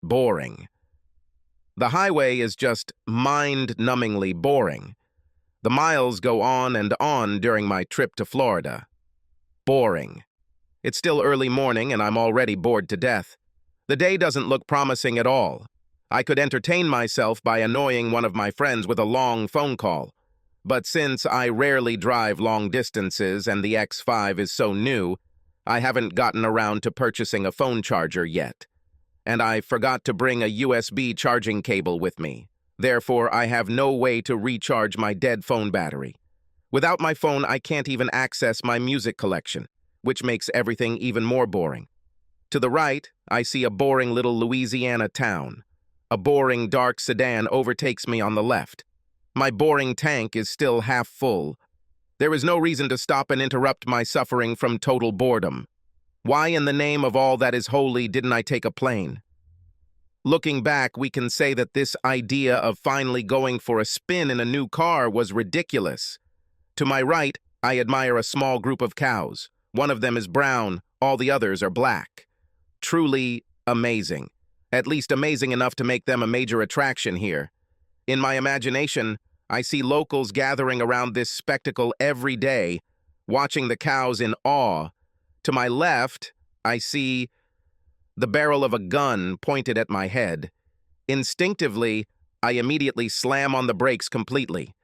boring. The highway is just mind-numbingly boring. The miles go on and on during my trip to Florida. Boring. It's still early morning and I'm already bored to death. The day doesn't look promising at all. I could entertain myself by annoying one of my friends with a long phone call. But since I rarely drive long distances and the X5 is so new, I haven't gotten around to purchasing a phone charger yet. And I forgot to bring a USB charging cable with me. Therefore, I have no way to recharge my dead phone battery. Without my phone, I can't even access my music collection, which makes everything even more boring. To the right, I see a boring little Louisiana town. A boring dark sedan overtakes me on the left. My boring tank is still half full. There is no reason to stop and interrupt my suffering from total boredom. Why in the name of all that is holy didn't I take a plane? Looking back, we can say that this idea of finally going for a spin in a new car was ridiculous. To my right, I admire a small group of cows. One of them is brown, all the others are black. Truly amazing. At least amazing enough to make them a major attraction here. In my imagination, I see locals gathering around this spectacle every day, watching the cows in awe. To my left, I see the barrel of a gun pointed at my head. Instinctively, I immediately slam on the brakes completely.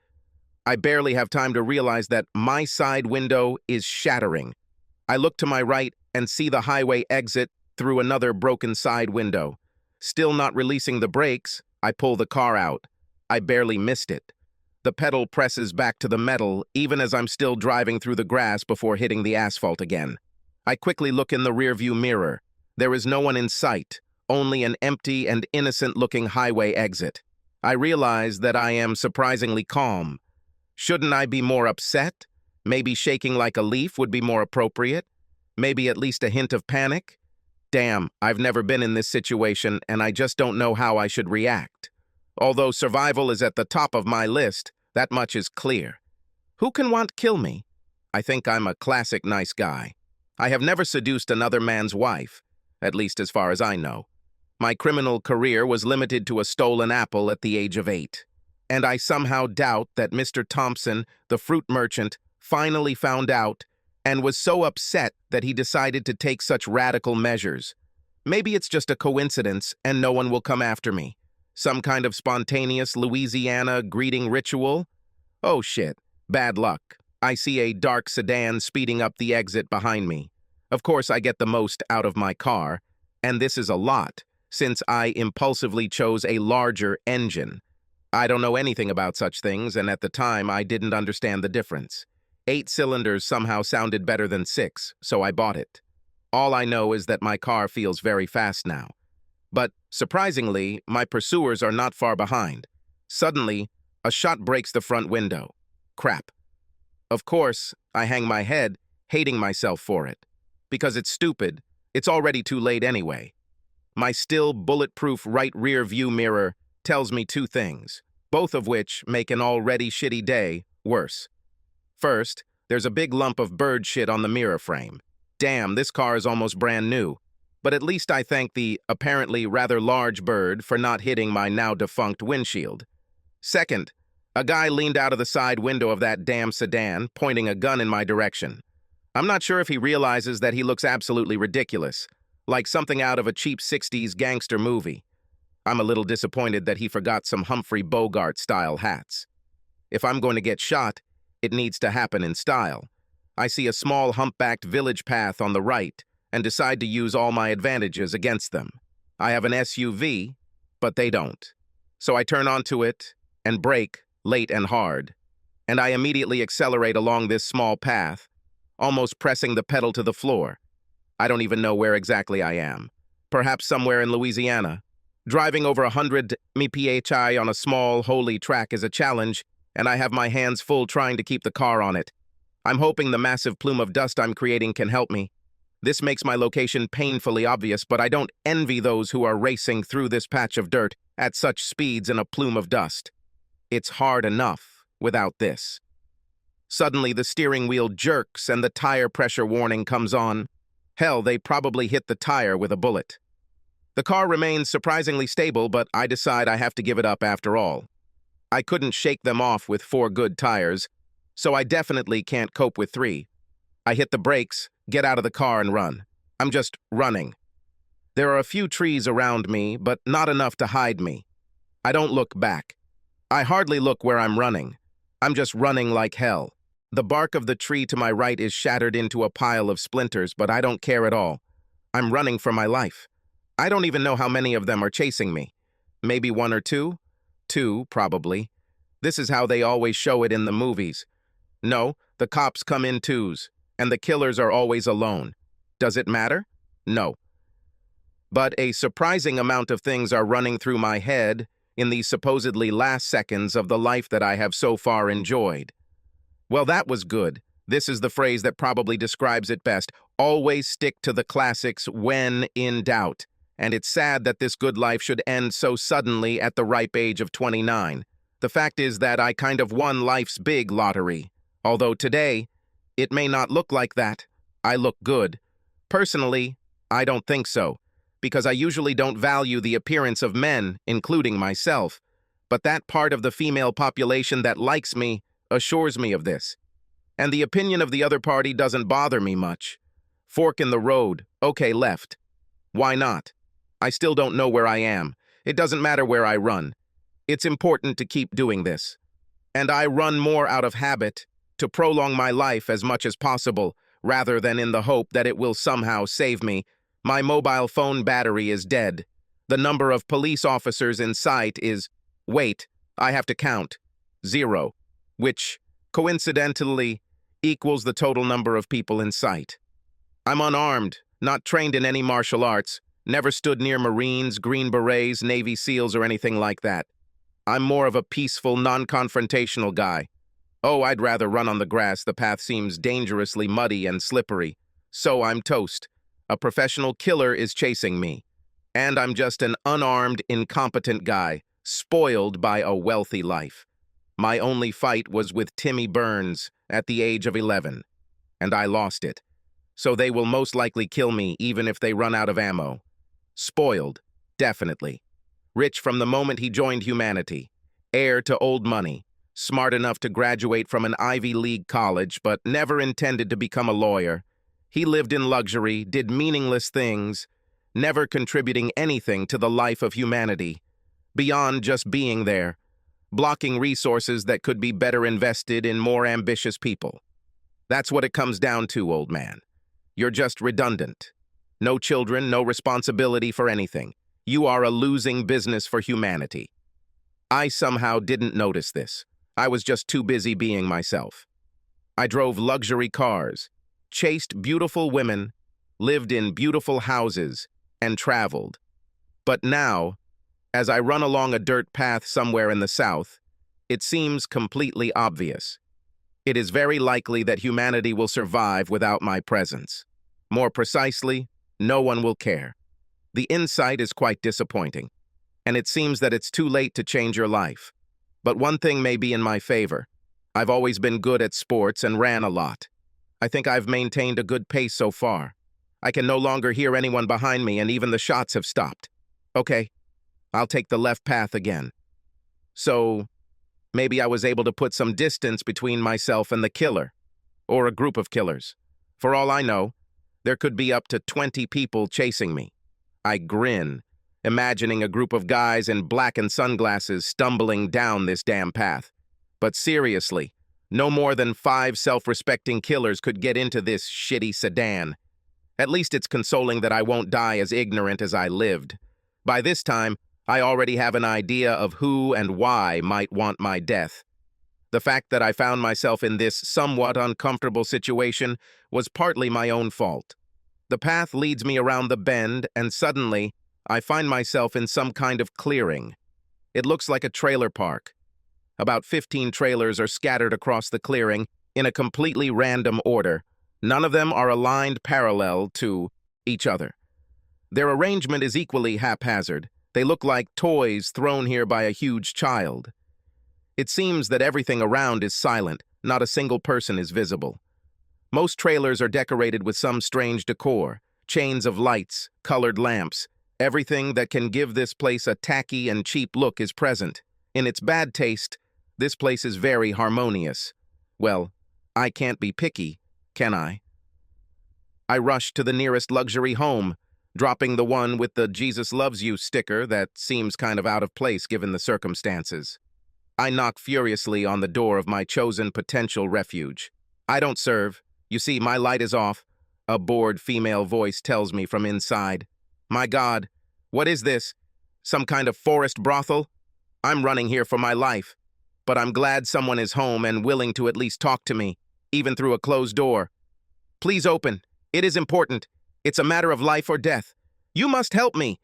I barely have time to realize that my side window is shattering. I look to my right and see the highway exit through another broken side window. Still not releasing the brakes, I pull the car out. I barely missed it. The pedal presses back to the metal even as I'm still driving through the grass before hitting the asphalt again. I quickly look in the rearview mirror. There is no one in sight, only an empty and innocent-looking highway exit. I realize that I am surprisingly calm. Shouldn't I be more upset? Maybe shaking like a leaf would be more appropriate? Maybe at least a hint of panic? Damn, I've never been in this situation and I just don't know how I should react. Although survival is at the top of my list, that much is clear. Who can want to kill me? I think I'm a classic nice guy. I have never seduced another man's wife, at least as far as I know. My criminal career was limited to a stolen apple at the age of 8. And I somehow doubt that Mr. Thompson, the fruit merchant, finally found out and was so upset that he decided to take such radical measures. Maybe it's just a coincidence and no one will come after me. Some kind of spontaneous Louisiana greeting ritual? Oh shit, bad luck. I see a dark sedan speeding up the exit behind me. Of course, I get the most out of my car, and this is a lot, since I impulsively chose a larger engine. I don't know anything about such things, and at the time, I didn't understand the difference. 8 cylinders somehow sounded better than 6, so I bought it. All I know is that my car feels very fast now. But, surprisingly, my pursuers are not far behind. Suddenly, a shot breaks the front window. Crap. Of course, I hang my head, hating myself for it. Because it's stupid, it's already too late anyway. My still bulletproof right rear view mirror tells me 2 things, both of which make an already shitty day worse. First, there's a big lump of bird shit on the mirror frame. Damn, this car is almost brand new. But at least I thank the apparently rather large bird for not hitting my now-defunct windshield. Second, a guy leaned out of the side window of that damn sedan, pointing a gun in my direction. I'm not sure if he realizes that he looks absolutely ridiculous, like something out of a cheap 60s gangster movie. I'm a little disappointed that he forgot some Humphrey Bogart-style hats. If I'm going to get shot, it needs to happen in style. I see a small humpbacked village path on the right and decide to use all my advantages against them. I have an SUV, but they don't. So I turn onto it and brake late and hard, and I immediately accelerate along this small path, almost pressing the pedal to the floor. I don't even know where exactly I am. Perhaps somewhere in Louisiana. Driving over 100 mph on a small, holy track is a challenge, and I have my hands full trying to keep the car on it. I'm hoping the massive plume of dust I'm creating can help me. This makes my location painfully obvious, but I don't envy those who are racing through this patch of dirt at such speeds in a plume of dust. It's hard enough without this. Suddenly, the steering wheel jerks and the tire pressure warning comes on. Hell, they probably hit the tire with a bullet. The car remains surprisingly stable, but I decide I have to give it up after all. I couldn't shake them off with 4 good tires, so I definitely can't cope with 3. I hit the brakes, get out of the car, and run. I'm just running. There are a few trees around me, but not enough to hide me. I don't look back. I hardly look where I'm running. I'm just running like hell. The bark of the tree to my right is shattered into a pile of splinters, but I don't care at all. I'm running for my life. I don't even know how many of them are chasing me. Maybe 1 or 2? 2, probably. This is how they always show it in the movies. No, the cops come in 2s, and the killers are always alone. Does it matter? No. But a surprising amount of things are running through my head in these supposedly last seconds of the life that I have so far enjoyed. Well, that was good. This is the phrase that probably describes it best. Always stick to the classics when in doubt. And it's sad that this good life should end so suddenly at the ripe age of 29. The fact is that I kind of won life's big lottery. Although today, it may not look like that. I look good. Personally, I don't think so, because I usually don't value the appearance of men, including myself. But that part of the female population that likes me assures me of this. And the opinion of the other party doesn't bother me much. Fork in the road, okay, left. Why not? I still don't know where I am. It doesn't matter where I run. It's important to keep doing this. And I run more out of habit to prolong my life as much as possible, rather than in the hope that it will somehow save me. My mobile phone battery is dead. The number of police officers in sight is, wait, I have to count, 0, which, coincidentally, equals the total number of people in sight. I'm unarmed, not trained in any martial arts, never stood near Marines, Green Berets, Navy SEALs, or anything like that. I'm more of a peaceful, non-confrontational guy. Oh, I'd rather run on the grass. The path seems dangerously muddy and slippery. So I'm toast. A professional killer is chasing me. And I'm just an unarmed, incompetent guy, spoiled by a wealthy life. My only fight was with Timmy Burns at the age of 11, and I lost it. So they will most likely kill me even if they run out of ammo. Spoiled, definitely. Rich from the moment he joined humanity. Heir to old money. Smart enough to graduate from an Ivy League college, but never intended to become a lawyer. He lived in luxury, did meaningless things, never contributing anything to the life of humanity, beyond just being there, blocking resources that could be better invested in more ambitious people. That's what it comes down to, old man. You're just redundant. No children, no responsibility for anything. You are a losing business for humanity. I somehow didn't notice this. I was just too busy being myself. I drove luxury cars, chased beautiful women, lived in beautiful houses, and traveled. But now, as I run along a dirt path somewhere in the South, it seems completely obvious. It is very likely that humanity will survive without my presence. More precisely, no one will care. The insight is quite disappointing, and it seems that it's too late to change your life. But one thing may be in my favor. I've always been good at sports and ran a lot. I think I've maintained a good pace so far. I can no longer hear anyone behind me, and even the shots have stopped. Okay, I'll take the left path again. So, maybe I was able to put some distance between myself and the killer, or a group of killers. For all I know, there could be up to 20 people chasing me. I grin, imagining a group of guys in blackened sunglasses stumbling down this damn path. But seriously, no more than 5 self-respecting killers could get into this shitty sedan. At least it's consoling that I won't die as ignorant as I lived. By this time, I already have an idea of who and why might want my death. The fact that I found myself in this somewhat uncomfortable situation was partly my own fault. The path leads me around the bend, and suddenly, I find myself in some kind of clearing. It looks like a trailer park. About 15 trailers are scattered across the clearing in a completely random order. None of them are aligned parallel to each other. Their arrangement is equally haphazard. They look like toys thrown here by a huge child. It seems that everything around is silent, not a single person is visible. Most trailers are decorated with some strange decor, chains of lights, colored lamps, Everything that can give this place a tacky and cheap look is present. In its bad taste, this place is very harmonious. Well, I can't be picky, can I? I rush to the nearest luxury home, dropping the one with the Jesus loves you sticker that seems kind of out of place given the circumstances. I knock furiously on the door of my chosen potential refuge. I don't serve. You see, my light is off. A bored female voice tells me from inside. My God, what is this? Some kind of forest brothel? I'm running here for my life. But I'm glad someone is home and willing to at least talk to me, even through a closed door. Please open. It is important. It's a matter of life or death. You must help me.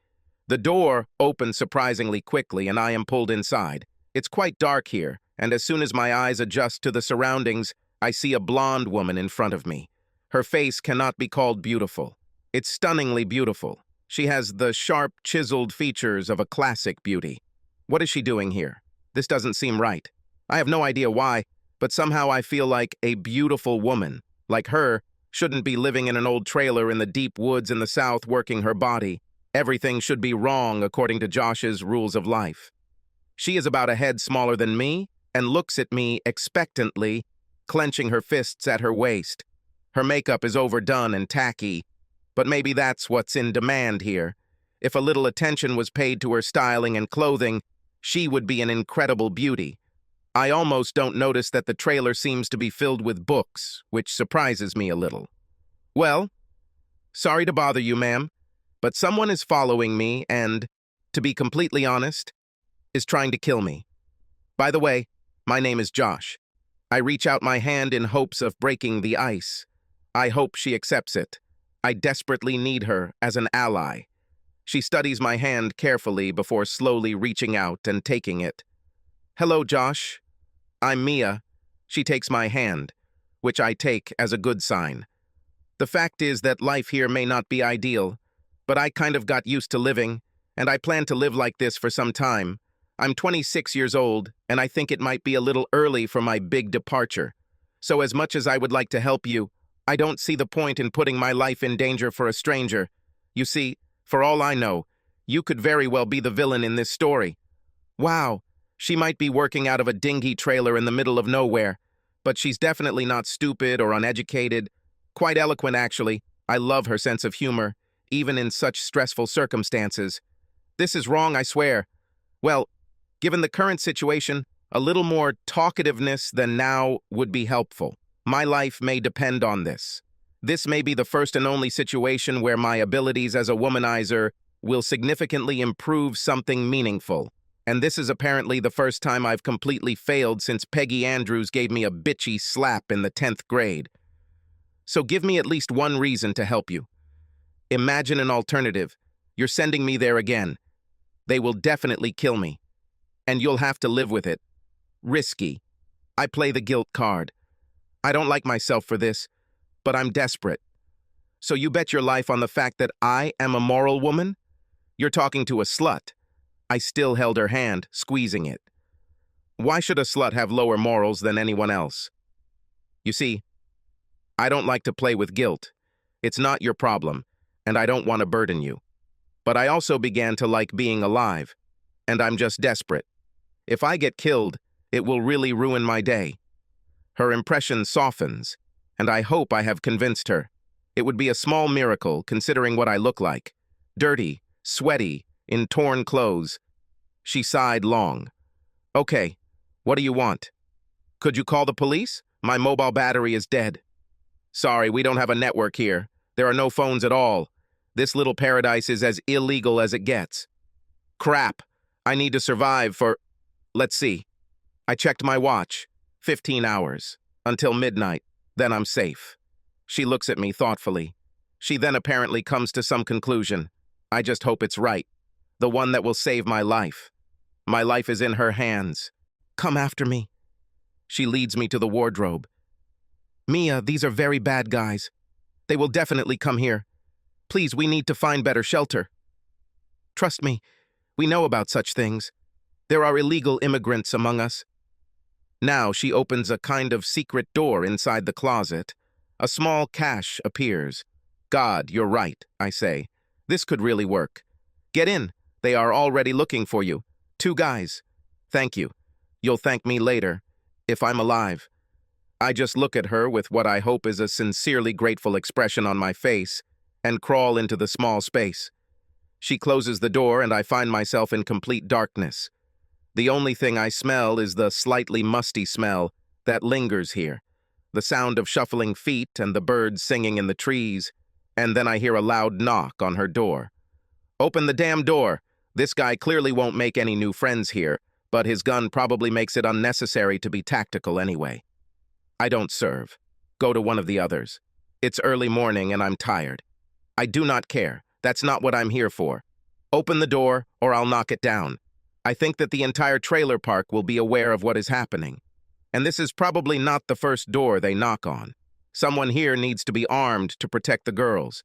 The door opens surprisingly quickly and I am pulled inside. It's quite dark here, and as soon as my eyes adjust to the surroundings, I see a blonde woman in front of me. Her face cannot be called beautiful. It's stunningly beautiful. She has the sharp, chiseled features of a classic beauty. What is she doing here? This doesn't seem right. I have no idea why, but somehow I feel like a beautiful woman, like her, shouldn't be living in an old trailer in the deep woods in the South working her body. Everything should be wrong according to Josh's rules of life. She is about a head smaller than me and looks at me expectantly, clenching her fists at her waist. Her makeup is overdone and tacky, but maybe that's what's in demand here. If a little attention was paid to her styling and clothing, she would be an incredible beauty. I almost don't notice that the trailer seems to be filled with books, which surprises me a little. Well, sorry to bother you, ma'am, but someone is following me and, to be completely honest, is trying to kill me. By the way, my name is Josh. I reach out my hand in hopes of breaking the ice. I hope she accepts it. I desperately need her as an ally. She studies my hand carefully before slowly reaching out and taking it. Hello, Josh. I'm Mia. She takes my hand, which I take as a good sign. The fact is that life here may not be ideal, but I kind of got used to living, and I plan to live like this for some time. I'm 26 years old, and I think it might be a little early for my big departure. So as much as I would like to help you, I don't see the point in putting my life in danger for a stranger. You see, for all I know, you could very well be the villain in this story. Wow, she might be working out of a dingy trailer in the middle of nowhere, but she's definitely not stupid or uneducated. Quite eloquent, actually. I love her sense of humor, even in such stressful circumstances. This is wrong, I swear. Well, given the current situation, a little more talkativeness than now would be helpful. My life may depend on this. This may be the first and only situation where my abilities as a womanizer will significantly improve something meaningful. And this is apparently the first time I've completely failed since Peggy Andrews gave me a bitchy slap in the 10th grade. So give me at least one reason to help you. Imagine an alternative. You're sending me there again. They will definitely kill me. And you'll have to live with it. Risky. I play the guilt card. I don't like myself for this, but I'm desperate. So you bet your life on the fact that I am a moral woman? You're talking to a slut. I still held her hand, squeezing it. Why should a slut have lower morals than anyone else? You see, I don't like to play with guilt. It's not your problem, and I don't want to burden you. But I also began to like being alive, and I'm just desperate. If I get killed, it will really ruin my day. Her impression softens, and I hope I have convinced her. It would be a small miracle, considering what I look like. Dirty, sweaty, in torn clothes. She sighed long. Okay, what do you want? Could you call the police? My mobile battery is dead. Sorry, we don't have a network here. There are no phones at all. This little paradise is as illegal as it gets. Crap, I need to survive for... Let's see. I checked my watch. 15 hours. Until midnight. Then I'm safe. She looks at me thoughtfully. She then apparently comes to some conclusion. I just hope it's right. The one that will save my life. My life is in her hands. Come after me. She leads me to the wardrobe. Mia, these are very bad guys. They will definitely come here. Please, we need to find better shelter. Trust me, we know about such things. There are illegal immigrants among us. Now she opens a kind of secret door inside the closet. A small cache appears. God, you're right, I say. This could really work. Get in. They are already looking for you. 2 guys. Thank you. You'll thank me later, if I'm alive. I just look at her with what I hope is a sincerely grateful expression on my face and crawl into the small space. She closes the door and I find myself in complete darkness. The only thing I smell is the slightly musty smell that lingers here, the sound of shuffling feet and the birds singing in the trees, and then I hear a loud knock on her door. Open the damn door! This guy clearly won't make any new friends here, but his gun probably makes it unnecessary to be tactical anyway. I don't serve. Go to one of the others. It's early morning and I'm tired. I do not care. That's not what I'm here for. Open the door or I'll knock it down. I think that the entire trailer park will be aware of what is happening. And this is probably not the first door they knock on. Someone here needs to be armed to protect the girls.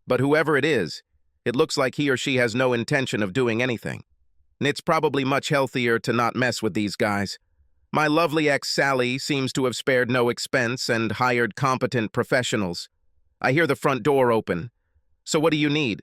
But whoever it is, it looks like he or she has no intention of doing anything. And it's probably much healthier to not mess with these guys. My lovely ex Sally seems to have spared no expense and hired competent professionals. I hear the front door open. So what do you need?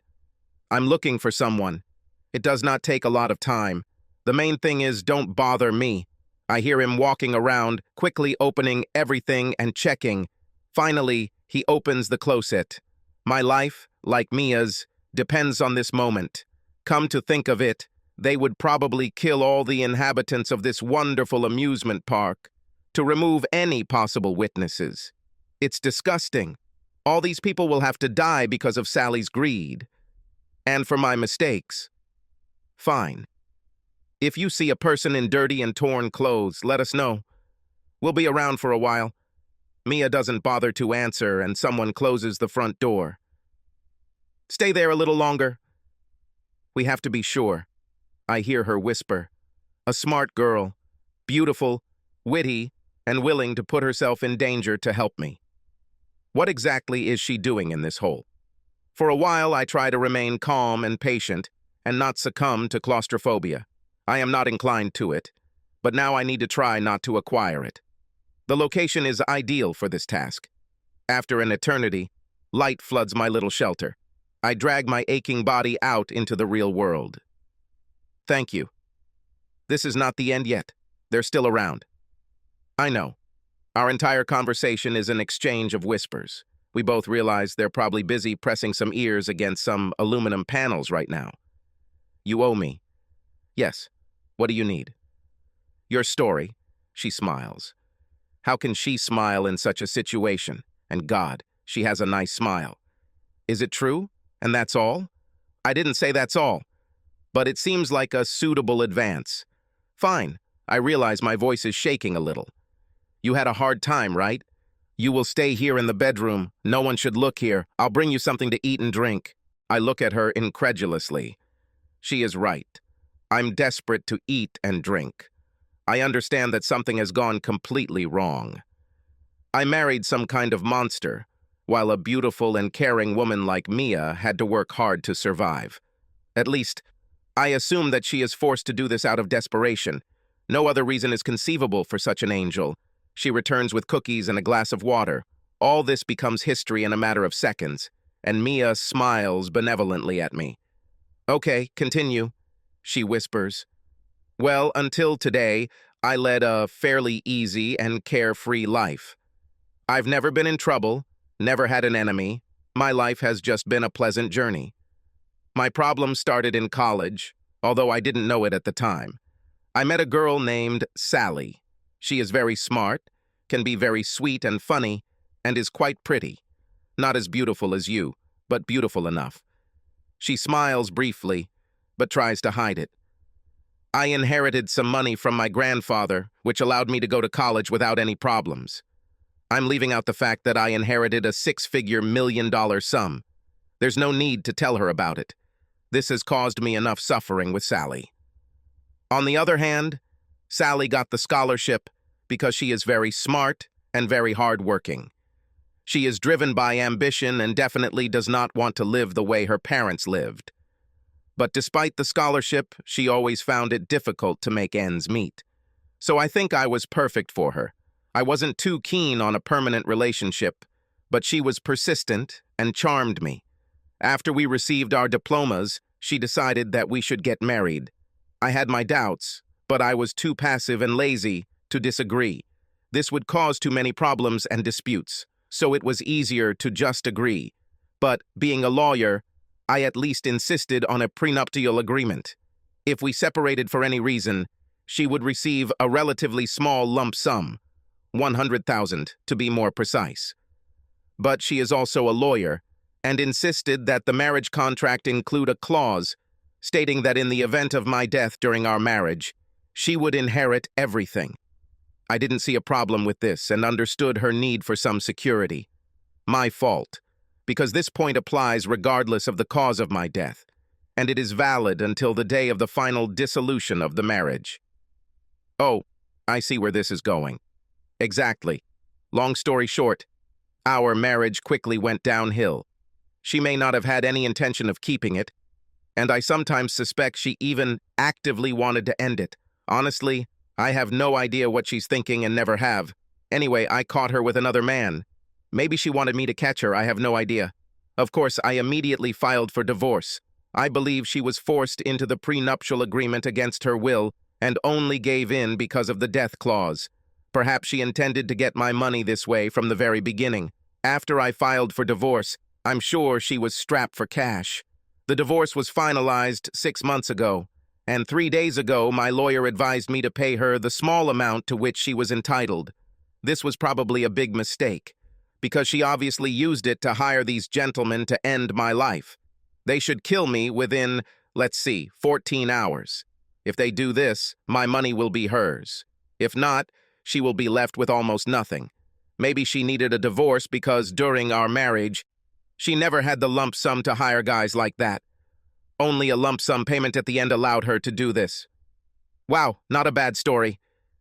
I'm looking for someone. It does not take a lot of time. The main thing is don't bother me. I hear him walking around, quickly opening everything and checking. Finally, he opens the closet. My life, like Mia's, depends on this moment. Come to think of it, they would probably kill all the inhabitants of this wonderful amusement park to remove any possible witnesses. It's disgusting. All these people will have to die because of Sally's greed. And for my mistakes. Fine. If you see a person in dirty and torn clothes, let us know. We'll be around for a while. Mia doesn't bother to answer, and someone closes the front door. Stay there a little longer. We have to be sure. I hear her whisper. A smart girl, beautiful, witty, and willing to put herself in danger to help me. What exactly is she doing in this hole? For a while, I try to remain calm and patient and not succumb to claustrophobia. I am not inclined to it, but now I need to try not to acquire it. The location is ideal for this task. After an eternity, light floods my little shelter. I drag my aching body out into the real world. Thank you. This is not the end yet. They're still around. I know. Our entire conversation is an exchange of whispers. We both realize they're probably busy pressing some ears against some aluminum panels right now. You owe me. Yes. What do you need? Your story. She smiles. How can she smile in such a situation? And God, she has a nice smile. Is it true? And that's all? I didn't say that's all. But it seems like a suitable advance. Fine. I realize my voice is shaking a little. You had a hard time, right? You will stay here in the bedroom. No one should look here. I'll bring you something to eat and drink. I look at her incredulously. She is right. I'm desperate to eat and drink. I understand that something has gone completely wrong. I married some kind of monster, while a beautiful and caring woman like Mia had to work hard to survive. At least, I assume that she is forced to do this out of desperation. No other reason is conceivable for such an angel. She returns with cookies and a glass of water. All this becomes history in a matter of seconds, and Mia smiles benevolently at me. Okay, continue, she whispers. Well, until today, I led a fairly easy and carefree life. I've never been in trouble, never had an enemy. My life has just been a pleasant journey. My problem started in college, although I didn't know it at the time. I met a girl named Sally. She is very smart, can be very sweet and funny, and is quite pretty. Not as beautiful as you, but beautiful enough. She smiles briefly, but tries to hide it. I inherited some money from my grandfather, which allowed me to go to college without any problems. I'm leaving out the fact that I inherited a six-figure million-dollar sum. There's no need to tell her about it. This has caused me enough suffering with Sally. On the other hand, Sally got the scholarship because she is very smart and very hardworking. She is driven by ambition and definitely does not want to live the way her parents lived. But despite the scholarship, she always found it difficult to make ends meet. So I think I was perfect for her. I wasn't too keen on a permanent relationship, but she was persistent and charmed me. After we received our diplomas, she decided that we should get married. I had my doubts, but I was too passive and lazy to disagree. This would cause too many problems and disputes, so it was easier to just agree. But, being a lawyer, I at least insisted on a prenuptial agreement. If we separated for any reason, she would receive a relatively small lump sum, 100,000 to be more precise. But she is also a lawyer, and insisted that the marriage contract include a clause stating that in the event of my death during our marriage, she would inherit everything. I didn't see a problem with this and understood her need for some security. My fault, because this point applies regardless of the cause of my death, and it is valid until the day of the final dissolution of the marriage. Oh, I see where this is going. Exactly. Long story short, our marriage quickly went downhill. She may not have had any intention of keeping it, and I sometimes suspect she even actively wanted to end it. Honestly, I have no idea what she's thinking and never have. Anyway, I caught her with another man. Maybe she wanted me to catch her, I have no idea. Of course, I immediately filed for divorce. I believe she was forced into the prenuptial agreement against her will and only gave in because of the death clause. Perhaps she intended to get my money this way from the very beginning. After I filed for divorce, I'm sure she was strapped for cash. The divorce was finalized 6 months ago, and 3 days ago my lawyer advised me to pay her the small amount to which she was entitled. This was probably a big mistake, because she obviously used it to hire these gentlemen to end my life. They should kill me within, 14 hours. If they do this, my money will be hers. If not, she will be left with almost nothing. Maybe she needed a divorce because during our marriage, she never had the lump sum to hire guys like that. Only a lump sum payment at the end allowed her to do this. Wow, not a bad story.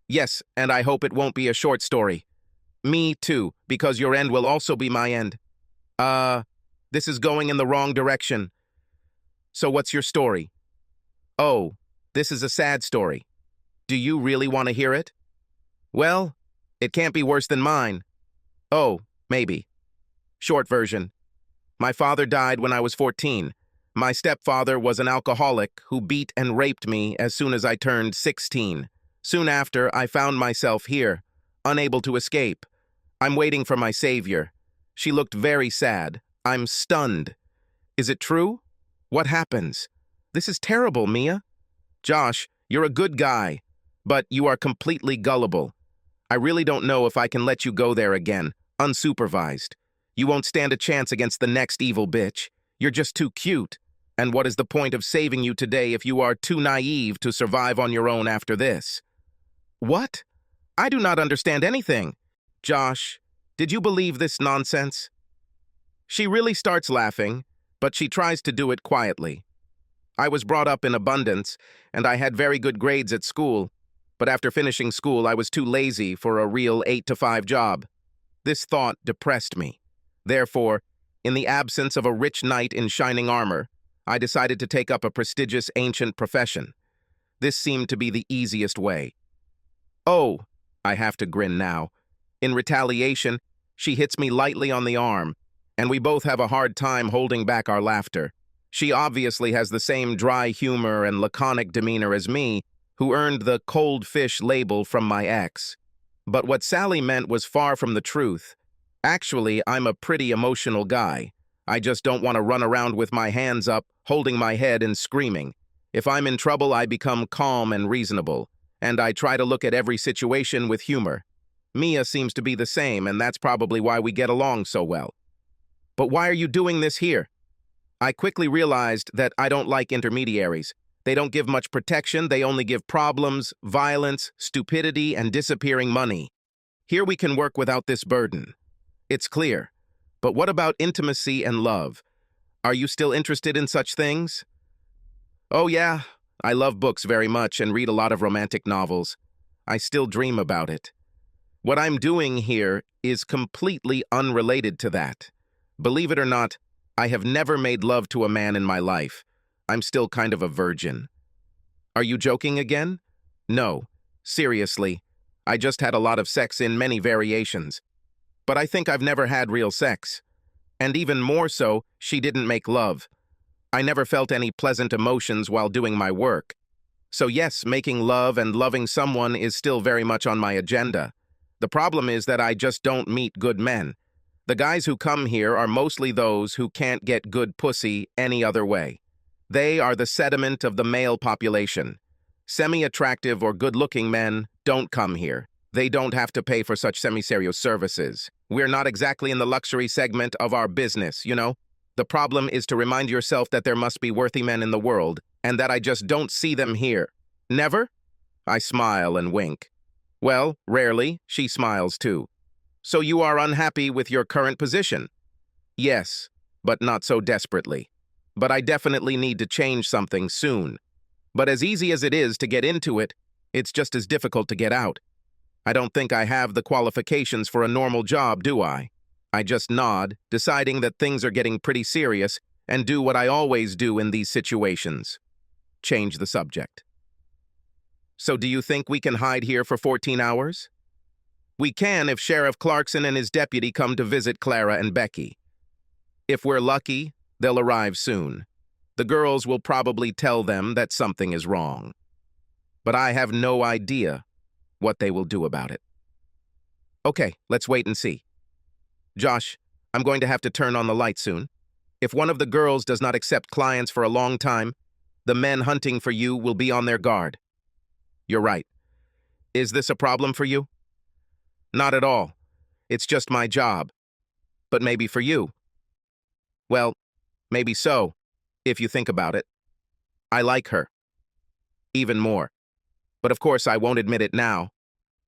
Yes, and I hope it won't be a short story. Me too, because your end will also be my end. This is going in the wrong direction. So what's your story? Oh, this is a sad story. Do you really want to hear it? Well, it can't be worse than mine. Oh, maybe. Short version. My father died when I was 14. My stepfather was an alcoholic who beat and raped me as soon as I turned 16. Soon after, I found myself here, unable to escape. I'm waiting for my savior. She looked very sad. I'm stunned. Is it true? What happens? This is terrible, Mia. Josh, you're a good guy, but you are completely gullible. I really don't know if I can let you go there again, unsupervised. You won't stand a chance against the next evil bitch. You're just too cute. And what is the point of saving you today if you are too naive to survive on your own after this? What? I do not understand anything. Josh, did you believe this nonsense? She really starts laughing, but she tries to do it quietly. I was brought up in abundance, and I had very good grades at school, but after finishing school I was too lazy for a real 8-to-5 job. This thought depressed me. Therefore, in the absence of a rich knight in shining armor, I decided to take up a prestigious ancient profession. This seemed to be the easiest way. Oh, I have to grin now. In retaliation, she hits me lightly on the arm, and we both have a hard time holding back our laughter. She obviously has the same dry humor and laconic demeanor as me, who earned the cold fish label from my ex. But what Sally meant was far from the truth. Actually, I'm a pretty emotional guy. I just don't want to run around with my hands up, holding my head and screaming. If I'm in trouble, I become calm and reasonable, and I try to look at every situation with humor. Mia seems to be the same, and that's probably why we get along so well. But why are you doing this here? I quickly realized that I don't like intermediaries. They don't give much protection, they only give problems, violence, stupidity, and disappearing money. Here we can work without this burden. It's clear. But what about intimacy and love? Are you still interested in such things? Oh yeah, I love books very much and read a lot of romantic novels. I still dream about it. What I'm doing here is completely unrelated to that. Believe it or not, I have never made love to a man in my life. I'm still kind of a virgin. Are you joking again? No, seriously. I just had a lot of sex in many variations. But I think I've never had real sex. And even more so, she didn't make love. I never felt any pleasant emotions while doing my work. So yes, making love and loving someone is still very much on my agenda. The problem is that I just don't meet good men. The guys who come here are mostly those who can't get good pussy any other way. They are the sediment of the male population. Semi-attractive or good-looking men don't come here. They don't have to pay for such semi-serious services. We're not exactly in the luxury segment of our business, you know? The problem is to remind yourself that there must be worthy men in the world, and that I just don't see them here. Never? I smile and wink. Well, rarely. She smiles too. So you are unhappy with your current position? Yes, but not so desperately. But I definitely need to change something soon. But as easy as it is to get into it, it's just as difficult to get out. I don't think I have the qualifications for a normal job, do I? I just nod, deciding that things are getting pretty serious, and do what I always do in these situations. Change the subject. So do you think we can hide here for 14 hours? We can if Sheriff Clarkson and his deputy come to visit Clara and Becky. If we're lucky, they'll arrive soon. The girls will probably tell them that something is wrong. But I have no idea what they will do about it. Okay, let's wait and see. Josh, I'm going to have to turn on the light soon. If one of the girls does not accept clients for a long time, the men hunting for you will be on their guard. You're right. Is this a problem for you? Not at all. It's just my job. But maybe for you. Well, maybe so, if you think about it. I like her. Even more. But of course I won't admit it now.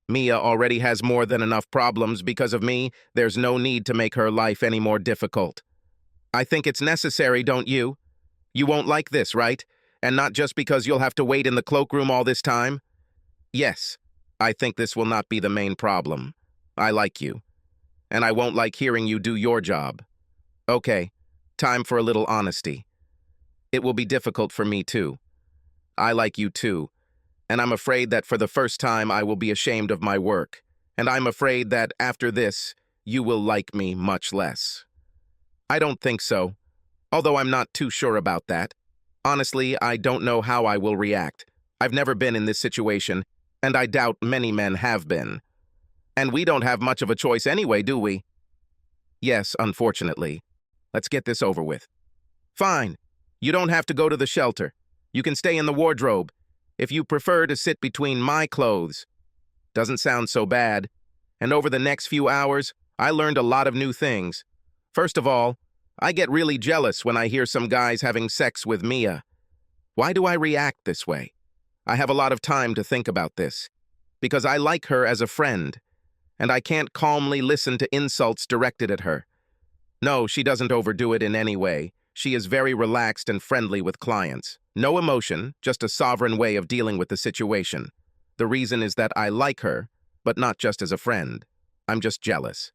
Mia already has more than enough problems because of me. There's no need to make her life any more difficult. I think it's necessary, don't you? You won't like this, right? And not just because you'll have to wait in the cloakroom all this time? Yes, I think this will not be the main problem. I like you. And I won't like hearing you do your job. Okay, time for a little honesty. It will be difficult for me too. I like you too. And I'm afraid that for the first time I will be ashamed of my work. And I'm afraid that after this, you will like me much less. I don't think so, although I'm not too sure about that. Honestly, I don't know how I will react. I've never been in this situation, and I doubt many men have been. And we don't have much of a choice anyway, do we? Yes, unfortunately. Let's get this over with. Fine. You don't have to go to the shelter. You can stay in the wardrobe. If you prefer to sit between my clothes. Doesn't sound so bad. And over the next few hours, I learned a lot of new things. First of all, I get really jealous when I hear some guys having sex with Mia. Why do I react this way? I have a lot of time to think about this. Because I like her as a friend, and I can't calmly listen to insults directed at her. No, she doesn't overdo it in any way. She is very relaxed and friendly with clients. No emotion, just a sovereign way of dealing with the situation. The reason is that I like her, but not just as a friend. I'm just jealous.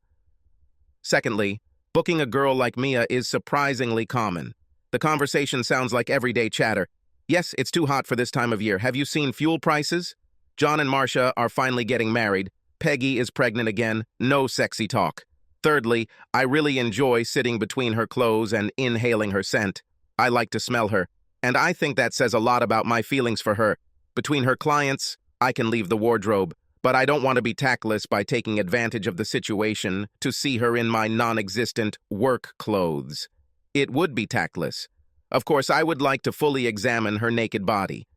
Secondly, booking a girl like Mia is surprisingly common. The conversation sounds like everyday chatter. Yes, it's too hot for this time of year. Have you seen fuel prices? John and Marcia are finally getting married. Peggy is pregnant again. No sexy talk. Thirdly, I really enjoy sitting between her clothes and inhaling her scent. I like to smell her, and I think that says a lot about my feelings for her. Between her clients, I can leave the wardrobe, but I don't want to be tactless by taking advantage of the situation to see her in my non-existent work clothes. It would be tactless. Of course, I would like to fully examine her naked body,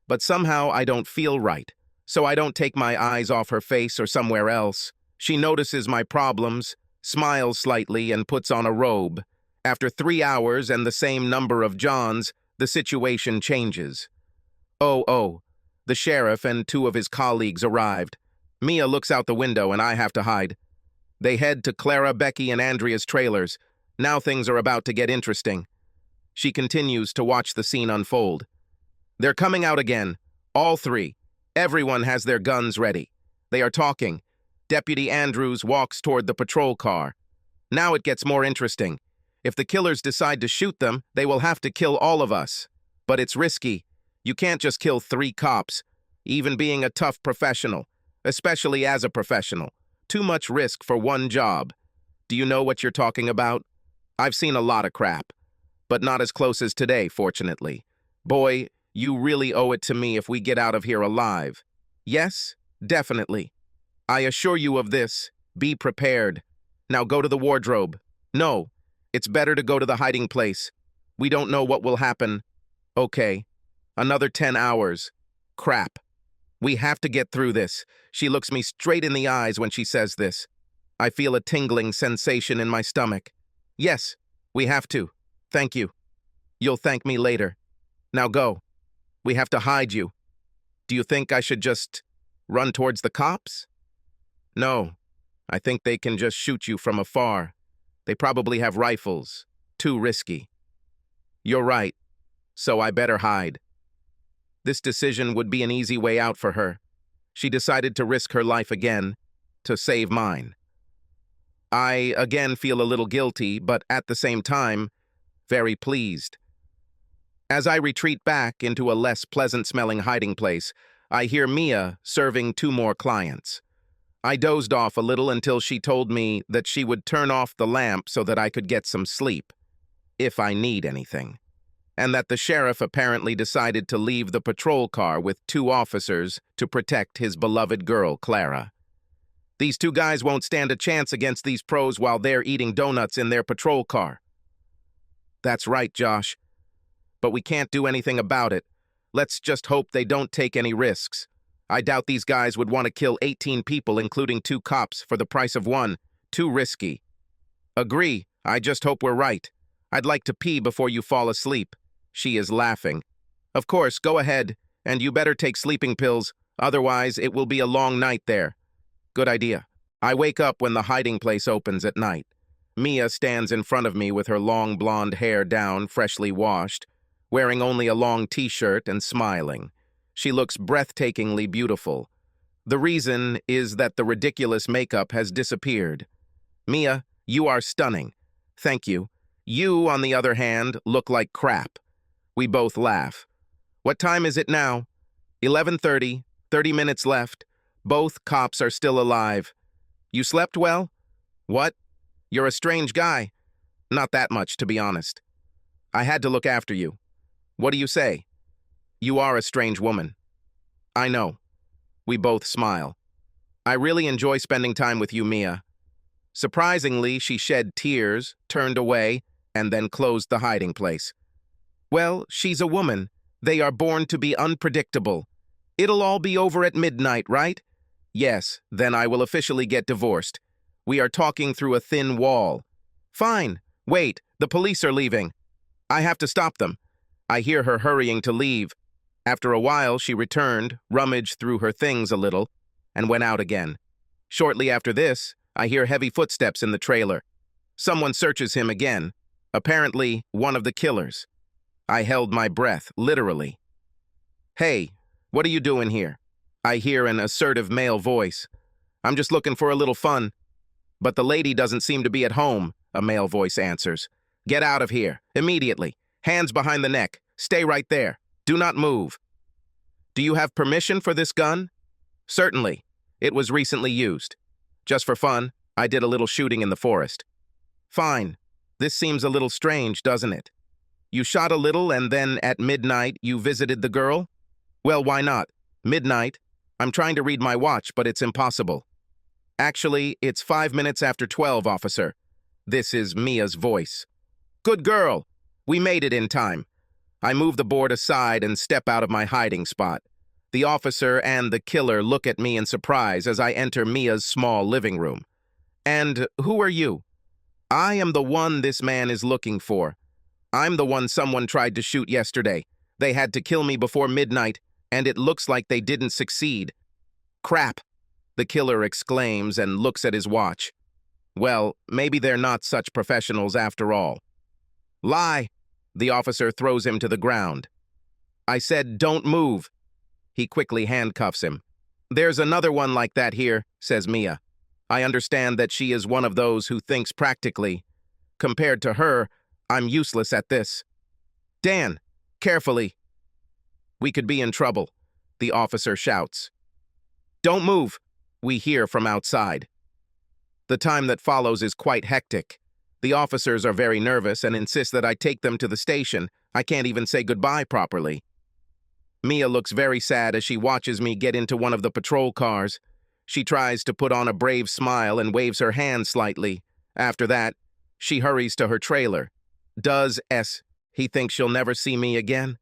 but somehow I don't feel right, so I don't take my eyes off her face or somewhere else. She notices my problems, smiles slightly, and puts on a robe. After 3 hours and the same number of Johns, the situation changes. Oh, the sheriff and 2 of his colleagues arrived. Mia looks out the window and I have to hide. They head to Clara, Becky, and Andrea's trailers. Now things are about to get interesting. She continues to watch the scene unfold. They're coming out again, all 3. Everyone has their guns ready. They are talking. Deputy Andrews walks toward the patrol car. Now it gets more interesting. If the killers decide to shoot them, they will have to kill all of us. But it's risky. You can't just kill 3 cops, even being a tough professional, especially as a professional. Too much risk for one job. Do you know what you're talking about? I've seen a lot of crap. but not as close as today, fortunately. Boy, you really owe it to me if we get out of here alive. Yes, definitely. I assure you of this. Be prepared. Now go to the wardrobe. No, it's better to go to the hiding place. We don't know what will happen. Okay, another 10 hours. Crap. We have to get through this. She looks me straight in the eyes when she says this. I feel a tingling sensation in my stomach. Yes, we have to. Thank you. You'll thank me later. Now go. We have to hide you. Do you think I should just run towards the cops? No, I think they can just shoot you from afar. They probably have rifles. Too risky. You're right, so I better hide. This decision would be an easy way out for her. She decided to risk her life again, to save mine. I again feel a little guilty, but at the same time, very pleased. As I retreat back into a less pleasant-smelling hiding place, I hear Mia serving 2 more clients. I dozed off a little until she told me that she would turn off the lamp so that I could get some sleep, if I need anything, and that the sheriff apparently decided to leave the patrol car with 2 officers to protect his beloved girl, Clara. These 2 guys won't stand a chance against these pros while they're eating donuts in their patrol car. That's right, Josh. But we can't do anything about it. Let's just hope they don't take any risks. I doubt these guys would want to kill 18 people, including 2 cops, for the price of 1. Too risky. Agree. I just hope we're right. I'd like to pee before you fall asleep. She is laughing. Of course, go ahead, and you better take sleeping pills, otherwise it will be a long night there. Good idea. I wake up when the hiding place opens at night. Mia stands in front of me with her long blonde hair down, freshly washed, wearing only a long t-shirt and smiling. She looks breathtakingly beautiful. The reason is that the ridiculous makeup has disappeared. Mia, you are stunning. Thank you. You, on the other hand, look like crap. We both laugh. What time is it now? 11:30, 30 minutes left. Both cops are still alive. You slept well? What? You're a strange guy. Not that much, to be honest. I had to look after you. What do you say? You are a strange woman. I know. We both smile. I really enjoy spending time with you, Mia. Surprisingly, she shed tears, turned away, and then closed the hiding place. Well, she's a woman. They are born to be unpredictable. It'll all be over at midnight, right? Yes, then I will officially get divorced. We are talking through a thin wall. Fine. Wait, the police are leaving. I have to stop them. I hear her hurrying to leave. After a while, she returned, rummaged through her things a little, and went out again. Shortly after this, I hear heavy footsteps in the trailer. Someone searches him again. Apparently, one of the killers. I held my breath, literally. Hey, what are you doing here? I hear an assertive male voice. I'm just looking for a little fun. But the lady doesn't seem to be at home, a male voice answers. Get out of here, immediately. Hands behind the neck. Stay right there. Do not move. Do you have permission for this gun? Certainly. It was recently used. Just for fun, I did a little shooting in the forest. Fine. This seems a little strange, doesn't it? You shot a little and then at midnight you visited the girl? Well, why not? Midnight. I'm trying to read my watch, but it's impossible. Actually, it's 5 minutes after 12, officer. This is Mia's voice. Good girl. We made it in time. I move the board aside and step out of my hiding spot. The officer and the killer look at me in surprise as I enter Mia's small living room. And who are you? I am the one this man is looking for. I'm the one someone tried to shoot yesterday. They had to kill me before midnight, and it looks like they didn't succeed. Crap, the killer exclaims and looks at his watch. Well, maybe they're not such professionals after all. Lie, the officer throws him to the ground. I said, don't move. He quickly handcuffs him. There's another one like that here, says Mia. I understand that she is one of those who thinks practically. Compared to her, I'm useless at this. Dan, carefully. We could be in trouble, the officer shouts. Don't move, we hear from outside. The time that follows is quite hectic. The officers are very nervous and insist that I take them to the station. I can't even say goodbye properly. Mia looks very sad as she watches me get into one of the patrol cars. She tries to put on a brave smile and waves her hand slightly. After that, she hurries to her trailer. Does he think she'll never see me again?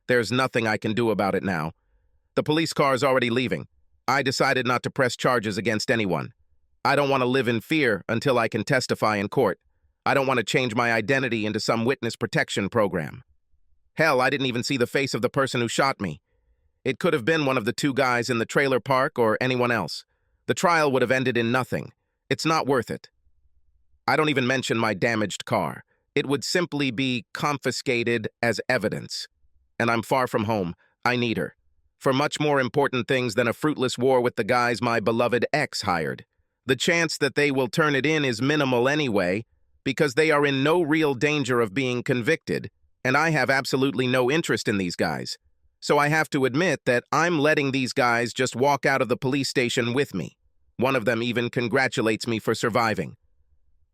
There's nothing I can do about it now. The police car is already leaving. I decided not to press charges against anyone. I don't want to live in fear until I can testify in court. I don't want to change my identity into some witness protection program. Hell, I didn't even see the face of the person who shot me. It could have been one of the two guys in the trailer park or anyone else. The trial would have ended in nothing. It's not worth it. I don't even mention my damaged car. It would simply be confiscated as evidence. And I'm far from home. I need her. For much more important things than a fruitless war with the guys my beloved ex hired. The chance that they will turn it in is minimal anyway, because they are in no real danger of being convicted, and I have absolutely no interest in these guys. So I have to admit that I'm letting these guys just walk out of the police station with me. One of them even congratulates me for surviving.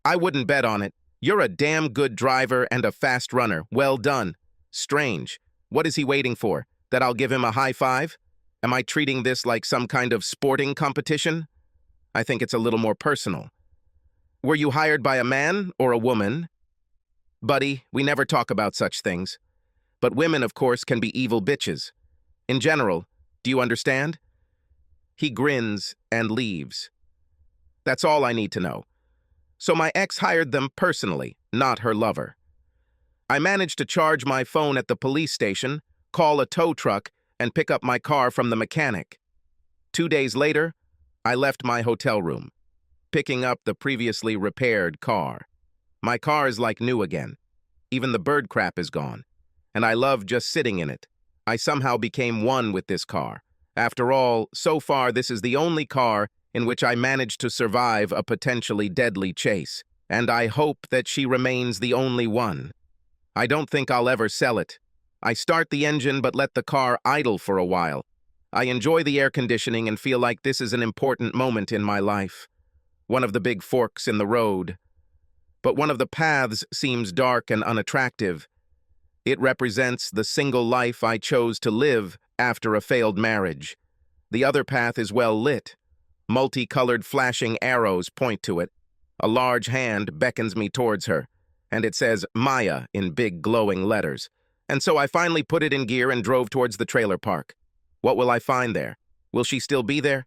I wouldn't bet on it. You're a damn good driver and a fast runner. Well done. Strange. What is he waiting for? That I'll give him a high five? Am I treating this like some kind of sporting competition? I think it's a little more personal. Were you hired by a man or a woman? Buddy, we never talk about such things. But women, of course, can be evil bitches. In general, do you understand? He grins and leaves. That's all I need to know. So my ex hired them personally, not her lover. I managed to charge my phone at the police station, call a tow truck, and pick up my car from the mechanic. 2 days later, I left my hotel room, picking up the previously repaired car. My car is like new again. Even the bird crap is gone. And I love just sitting in it. I somehow became one with this car. After all, so far this is the only car in which I managed to survive a potentially deadly chase, and I hope that she remains the only one. I don't think I'll ever sell it. I start the engine but let the car idle for a while. I enjoy the air conditioning and feel like this is an important moment in my life. One of the big forks in the road. But one of the paths seems dark and unattractive. It represents the single life I chose to live after a failed marriage. The other path is well lit. Multicolored flashing arrows point to it. A large hand beckons me towards her, and it says Maya in big glowing letters. And so I finally put it in gear and drove towards the trailer park. What will I find there? Will she still be there?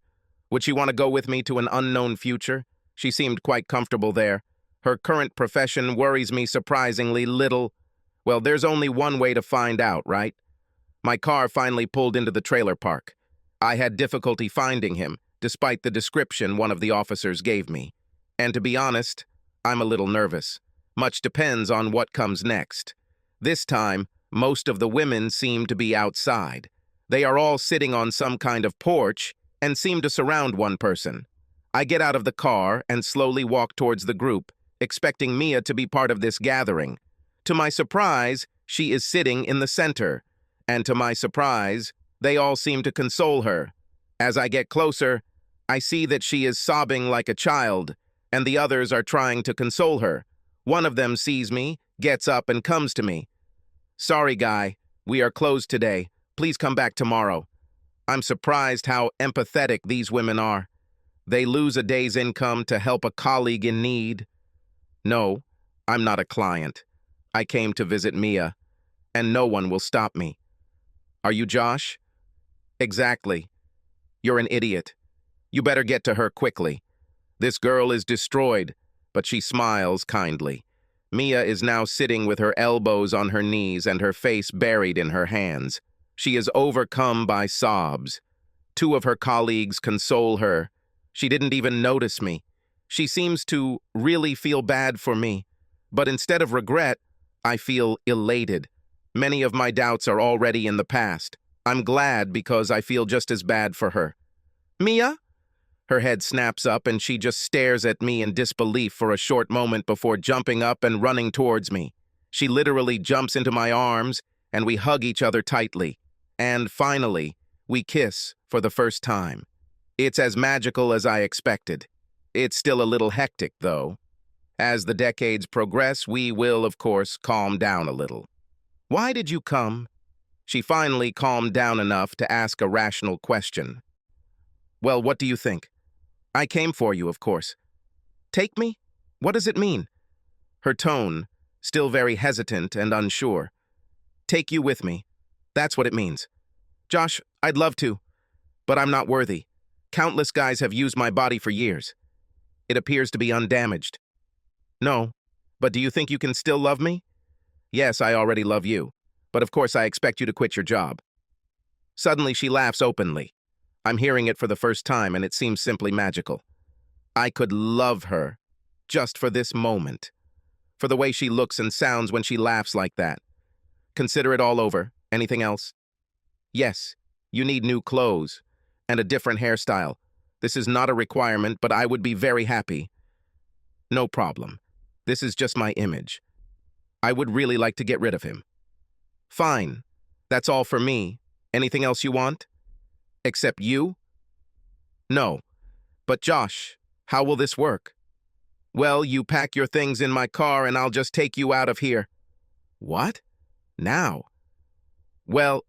Would she want to go with me to an unknown future? She seemed quite comfortable there. Her current profession worries me surprisingly little. Well, there's only one way to find out, right? My car finally pulled into the trailer park. I had difficulty finding him, despite the description one of the officers gave me. And to be honest, I'm a little nervous. Much depends on what comes next. This time, most of the women seem to be outside. They are all sitting on some kind of porch and seem to surround one person. I get out of the car and slowly walk towards the group, expecting Mia to be part of this gathering. To my surprise, she is sitting in the center, and to my surprise, they all seem to console her. As I get closer, I see that she is sobbing like a child, and the others are trying to console her. One of them sees me, gets up, and comes to me. "Sorry, guy, we are closed today. Please come back tomorrow." I'm surprised how empathetic these women are. They lose a day's income to help a colleague in need. No, I'm not a client. I came to visit Mia, and no one will stop me. Are you Josh? Exactly. You're an idiot. You better get to her quickly. This girl is destroyed, but she smiles kindly. Mia is now sitting with her elbows on her knees and her face buried in her hands. She is overcome by sobs. 2 of her colleagues console her. She didn't even notice me. She seems to really feel bad for me. But instead of regret, I feel elated. Many of my doubts are already in the past. I'm glad because I feel just as bad for her. "Mia?" Her head snaps up and she just stares at me in disbelief for a short moment before jumping up and running towards me. She literally jumps into my arms and we hug each other tightly. And finally, we kiss for the first time. It's as magical as I expected. It's still a little hectic, though. As the decades progress, we will, of course, calm down a little. Why did you come? She finally calmed down enough to ask a rational question. Well, what do you think? I came for you, of course. Take me? What does it mean? Her tone, still very hesitant and unsure. Take you with me. That's what it means. Josh, I'd love to, but I'm not worthy. Countless guys have used my body for years. It appears to be undamaged. No, but do you think you can still love me? Yes, I already love you, but of course I expect you to quit your job. Suddenly she laughs openly. I'm hearing it for the first time and it seems simply magical. I could love her, just for this moment. For the way she looks and sounds when she laughs like that. Consider it all over. Anything else? Yes, you need new clothes and a different hairstyle. This is not a requirement, but I would be very happy. No problem. This is just my image. I would really like to get rid of him. Fine. That's all for me. Anything else you want? Except you? No. But Josh, how will this work? Well, you pack your things in my car and I'll just take you out of here. What? Now? Well,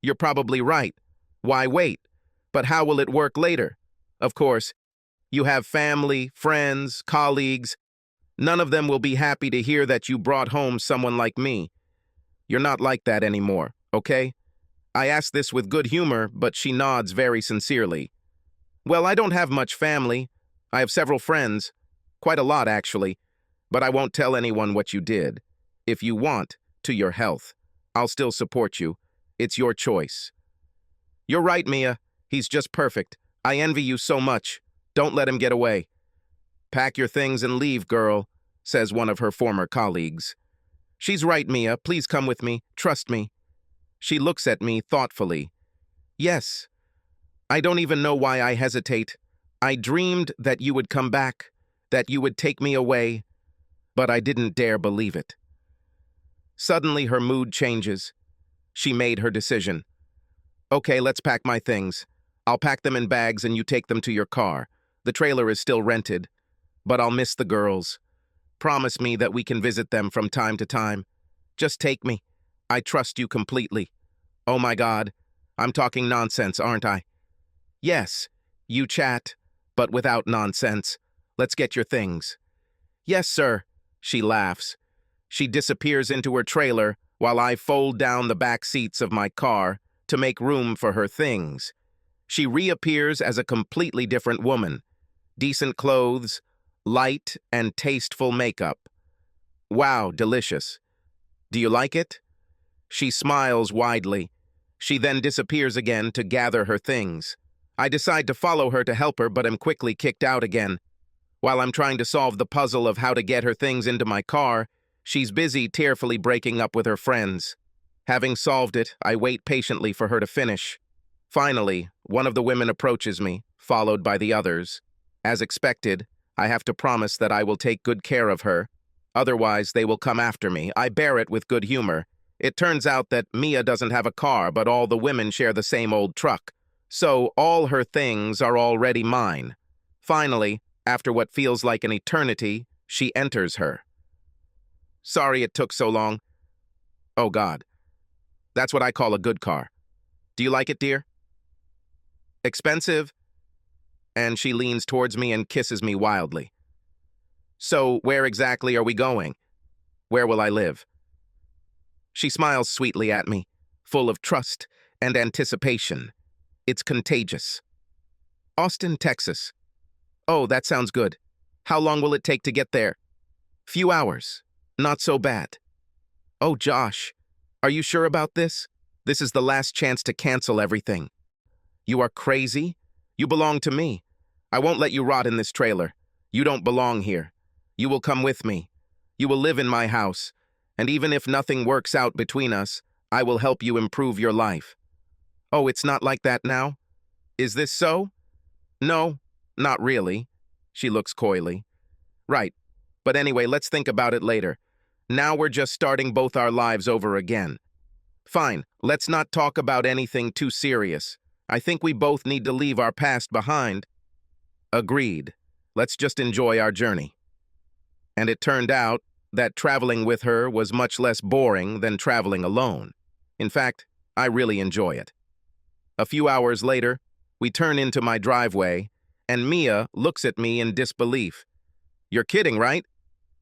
you're probably right. Why wait? But how will it work later? Of course, you have family, friends, colleagues. None of them will be happy to hear that you brought home someone like me. You're not like that anymore, okay? I ask this with good humor, but she nods very sincerely. Well, I don't have much family. I have several friends. Quite a lot, actually. But I won't tell anyone what you did. If you want, to your health. I'll still support you. It's your choice. You're right, Mia. He's just perfect. I envy you so much. Don't let him get away. Pack your things and leave, girl, says one of her former colleagues. She's right, Mia. Please come with me. Trust me. She looks at me thoughtfully. Yes. I don't even know why I hesitate. I dreamed that you would come back, that you would take me away, but I didn't dare believe it. Suddenly her mood changes. She made her decision. Okay, let's pack my things. I'll pack them in bags and you take them to your car. The trailer is still rented, but I'll miss the girls. Promise me that we can visit them from time to time. Just take me. I trust you completely. Oh my God, I'm talking nonsense, aren't I? Yes, you chat, but without nonsense. Let's get your things. Yes, sir, she laughs. She disappears into her trailer while I fold down the back seats of my car to make room for her things. She reappears as a completely different woman. Decent clothes, light and tasteful makeup. Wow, delicious. Do you like it? She smiles widely. She then disappears again to gather her things. I decide to follow her to help her, but am quickly kicked out again. While I'm trying to solve the puzzle of how to get her things into my car, she's busy tearfully breaking up with her friends. Having solved it, I wait patiently for her to finish. Finally, one of the women approaches me, followed by the others. As expected, I have to promise that I will take good care of her. Otherwise, they will come after me. I bear it with good humor. It turns out that Mia doesn't have a car, but all the women share the same old truck. So all her things are already mine. Finally, after what feels like an eternity, she enters her. Sorry it took so long. Oh God. That's what I call a good car. Do you like it, dear? Expensive? And she leans towards me and kisses me wildly. So where exactly are we going? Where will I live? She smiles sweetly at me, full of trust and anticipation. It's contagious. Austin, Texas. Oh, that sounds good. How long will it take to get there? Few hours. Not so bad. Oh, Josh, are you sure about this? This is the last chance to cancel everything. You are crazy? You belong to me. I won't let you rot in this trailer. You don't belong here. You will come with me. You will live in my house. And even if nothing works out between us, I will help you improve your life. Oh, it's not like that now? Is this so? No, not really. She looks coyly. Right. But anyway, let's think about it later. Now we're just starting both our lives over again. Fine, let's not talk about anything too serious. I think we both need to leave our past behind. Agreed. Let's just enjoy our journey. And it turned out that traveling with her was much less boring than traveling alone. In fact, I really enjoy it. A few hours later, we turn into my driveway, and Mia looks at me in disbelief. "You're kidding, right?"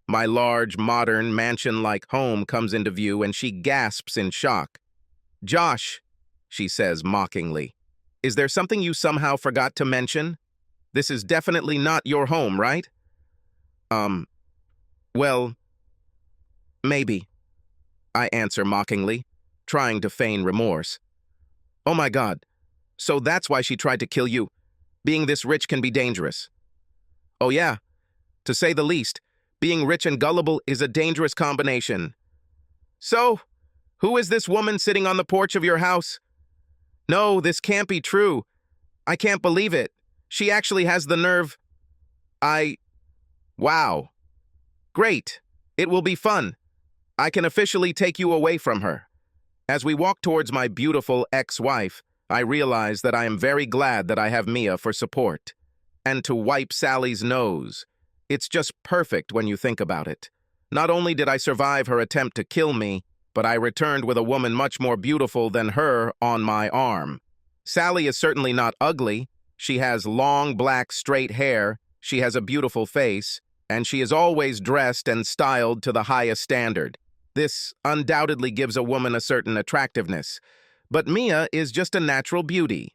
My large, modern, mansion-like home comes into view, and she gasps in shock. "Josh," she says mockingly, "is there something you somehow forgot to mention? This is definitely not your home, right?" Well, maybe," I answer mockingly, trying to feign remorse. "Oh my God, so that's why she tried to kill you. Being this rich can be dangerous." "Oh yeah, to say the least. Being rich and gullible is a dangerous combination." "So, who is this woman sitting on the porch of your house?" "No, this can't be true. I can't believe it. She actually has the nerve." Wow. Great. It will be fun. I can officially take you away from her." As we walk towards my beautiful ex-wife, I realize that I am very glad that I have Mia for support. And to wipe Sally's nose. It's just perfect when you think about it. Not only did I survive her attempt to kill me, but I returned with a woman much more beautiful than her on my arm. Sally is certainly not ugly. She has long, black, straight hair, she has a beautiful face, and she is always dressed and styled to the highest standard. This undoubtedly gives a woman a certain attractiveness. But Mia is just a natural beauty.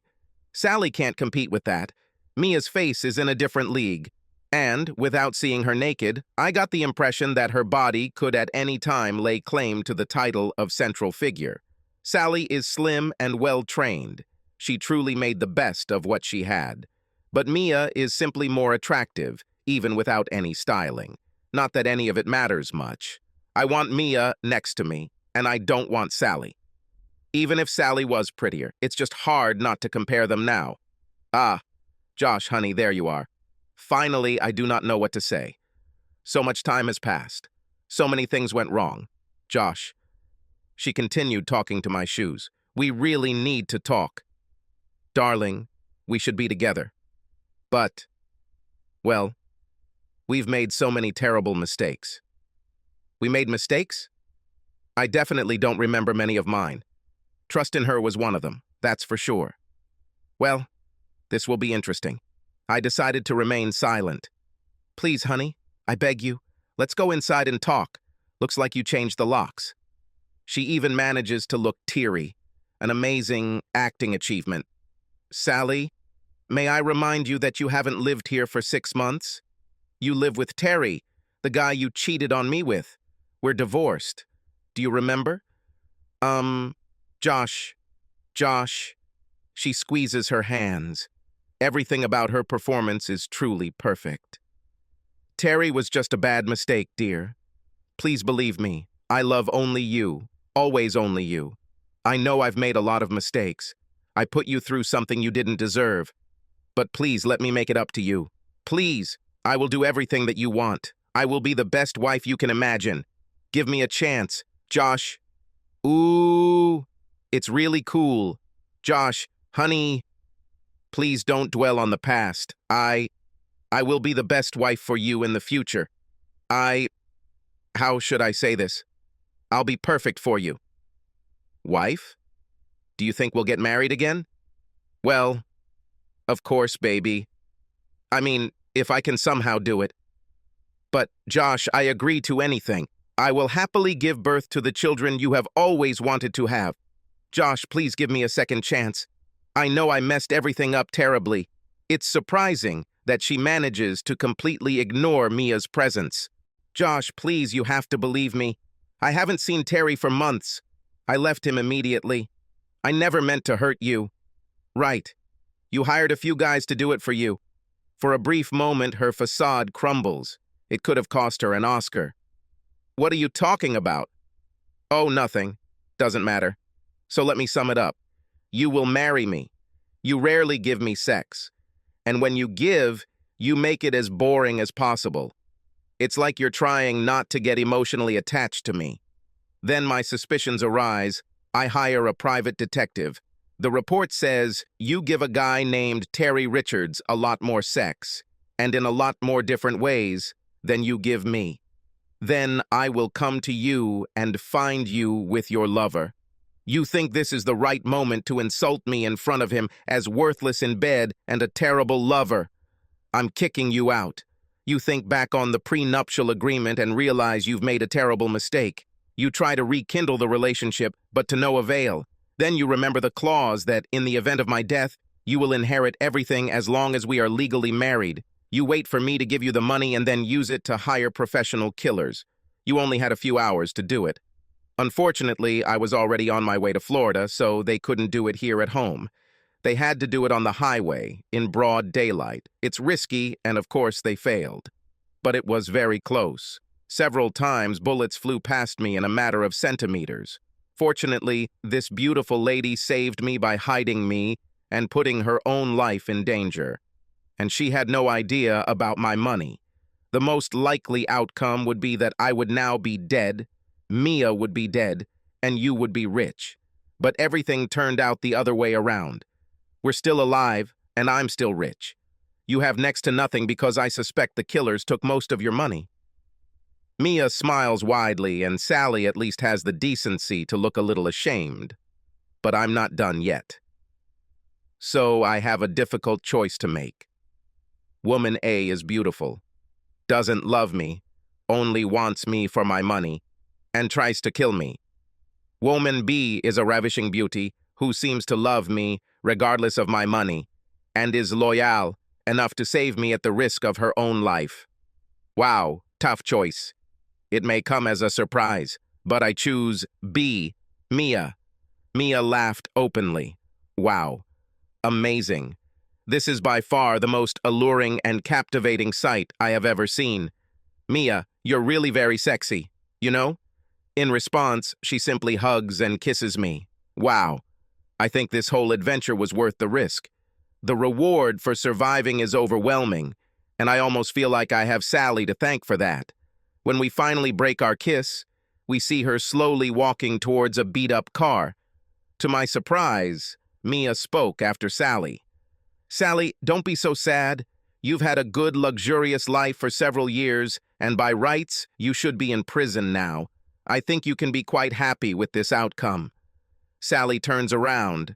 Sally can't compete with that. Mia's face is in a different league. And, without seeing her naked, I got the impression that her body could at any time lay claim to the title of central figure. Sally is slim and well-trained. She truly made the best of what she had. But Mia is simply more attractive, even without any styling. Not that any of it matters much. I want Mia next to me, and I don't want Sally. Even if Sally was prettier, it's just hard not to compare them now. Ah, Josh, honey, there you are. Finally, I do not know what to say. So much time has passed. So many things went wrong. Josh. She continued talking to my shoes. We really need to talk. Darling, we should be together. But, well, we've made so many terrible mistakes. We made mistakes? I definitely don't remember many of mine. Trust in her was one of them, that's for sure. Well, this will be interesting. I decided to remain silent. Please, honey, I beg you, let's go inside and talk. Looks like you changed the locks. She even manages to look teary, an amazing acting achievement. Sally, may I remind you that you haven't lived here for 6 months? You live with Terry, the guy you cheated on me with. We're divorced. Do you remember? Josh. She squeezes her hands. Everything about her performance is truly perfect. Terry was just a bad mistake, dear. Please believe me, I love only you, always only you. I know I've made a lot of mistakes. I put you through something you didn't deserve. But please let me make it up to you. Please, I will do everything that you want. I will be the best wife you can imagine. Give me a chance, Josh. Ooh, it's really cool. Josh, honey, please don't dwell on the past. I will be the best wife for you in the future. How should I say this? I'll be perfect for you. Wife? Do you think we'll get married again? Well, of course, baby. I mean, if I can somehow do it. But, Josh, I agree to anything. I will happily give birth to the children you have always wanted to have. Josh, please give me a second chance. I know I messed everything up terribly. It's surprising that she manages to completely ignore Mia's presence. Josh, please, you have to believe me. I haven't seen Terry for months. I left him immediately. I never meant to hurt you. Right. You hired a few guys to do it for you. For a brief moment, her facade crumbles. It could have cost her an Oscar. What are you talking about? Oh, nothing. Doesn't matter. So let me sum it up. You will marry me. You rarely give me sex. And when you give, you make it as boring as possible. It's like you're trying not to get emotionally attached to me. Then my suspicions arise. I hire a private detective. The report says you give a guy named Terry Richards a lot more sex, and in a lot more different ways, than you give me. Then I will come to you and find you with your lover. You think this is the right moment to insult me in front of him as worthless in bed and a terrible lover. I'm kicking you out. You think back on the prenuptial agreement and realize you've made a terrible mistake. You try to rekindle the relationship, but to no avail. Then you remember the clause that, in the event of my death, you will inherit everything as long as we are legally married. You wait for me to give you the money and then use it to hire professional killers. You only had a few hours to do it. Unfortunately, I was already on my way to Florida, so they couldn't do it here at home. They had to do it on the highway, in broad daylight. It's risky, and of course they failed. But it was very close. Several times bullets flew past me in a matter of centimeters. Fortunately, this beautiful lady saved me by hiding me and putting her own life in danger. And she had no idea about my money. The most likely outcome would be that I would now be dead, Mia would be dead, and you would be rich. But everything turned out the other way around. We're still alive, and I'm still rich. You have next to nothing because I suspect the killers took most of your money. Mia smiles widely, and Sally at least has the decency to look a little ashamed. But I'm not done yet. So I have a difficult choice to make. Woman A is beautiful, doesn't love me, only wants me for my money, and tries to kill me. Woman B is a ravishing beauty who seems to love me regardless of my money, and is loyal enough to save me at the risk of her own life. Wow, tough choice. It may come as a surprise, but I choose B, Mia. Mia laughed openly. Wow, amazing. This is by far the most alluring and captivating sight I have ever seen. Mia, you're really very sexy, you know? In response, she simply hugs and kisses me. Wow, I think this whole adventure was worth the risk. The reward for surviving is overwhelming, and I almost feel like I have Sally to thank for that. When we finally break our kiss, we see her slowly walking towards a beat-up car. To my surprise, Mia spoke after Sally. Sally, don't be so sad. You've had a good, luxurious life for several years, and by rights, you should be in prison now. I think you can be quite happy with this outcome. Sally turns around.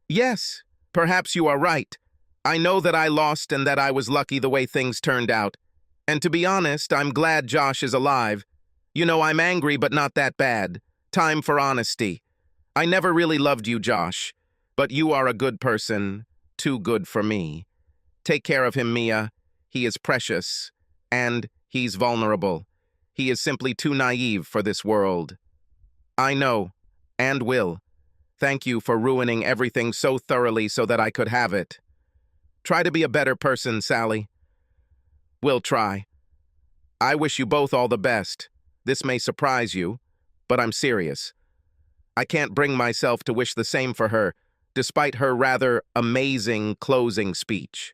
Yes, perhaps you are right. I know that I lost and that I was lucky the way things turned out. And to be honest, I'm glad Josh is alive. You know, I'm angry, but not that bad. Time for honesty. I never really loved you, Josh, but you are a good person, too good for me. Take care of him, Mia. He is precious, and he's vulnerable. He is simply too naive for this world. I know, and will. Thank you for ruining everything so thoroughly so that I could have it. Try to be a better person, Sally. We'll try. I wish you both all the best. This may surprise you, but I'm serious. I can't bring myself to wish the same for her, despite her rather amazing closing speech.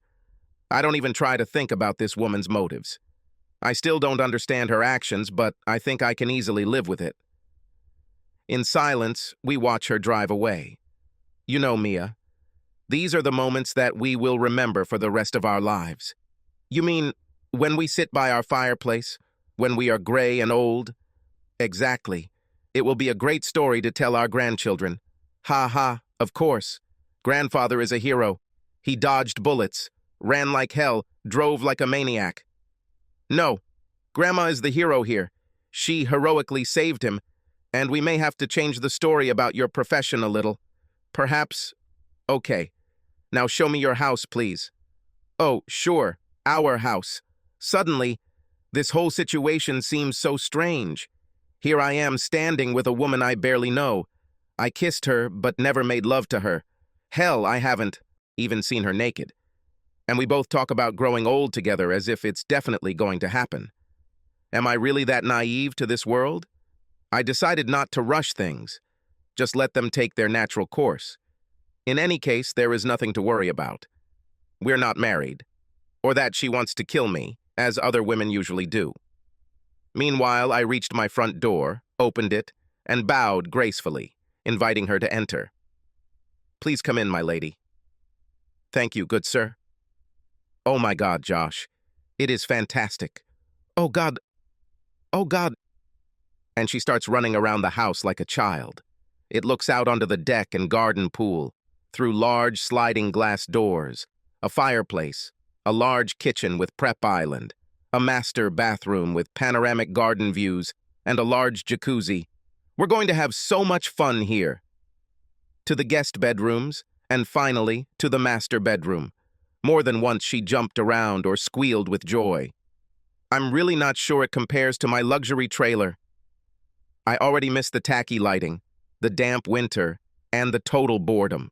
I don't even try to think about this woman's motives. I still don't understand her actions, but I think I can easily live with it. In silence, we watch her drive away. You know, Mia, these are the moments that we will remember for the rest of our lives. You mean, when we sit by our fireplace, when we are gray and old? Exactly. It will be a great story to tell our grandchildren. Ha ha, of course. Grandfather is a hero. He dodged bullets, ran like hell, drove like a maniac. No, Grandma is the hero here. She heroically saved him, and we may have to change the story about your profession a little. Perhaps... Okay. Now show me your house, please. Oh, sure, our house. Suddenly, this whole situation seems so strange. Here I am standing with a woman I barely know. I kissed her, but never made love to her. Hell, I haven't even seen her naked. And we both talk about growing old together as if it's definitely going to happen. Am I really that naive to this world? I decided not to rush things, just let them take their natural course. In any case, there is nothing to worry about. We're not married, or that she wants to kill me, as other women usually do. Meanwhile, I reached my front door, opened it, and bowed gracefully, inviting her to enter. Please come in, my lady. Thank you, good sir. Oh my God, Josh. It is fantastic. Oh God. Oh God. and she starts running around the house like a child. It looks out onto the deck and garden pool, through large sliding glass doors, a fireplace, a large kitchen with prep island, a master bathroom with panoramic garden views, and a large jacuzzi. We're going to have so much fun here. To the guest bedrooms, and finally to the master bedroom. More than once she jumped around or squealed with joy. I'm really not sure it compares to my luxury trailer. I already miss the tacky lighting, the damp winter, and the total boredom.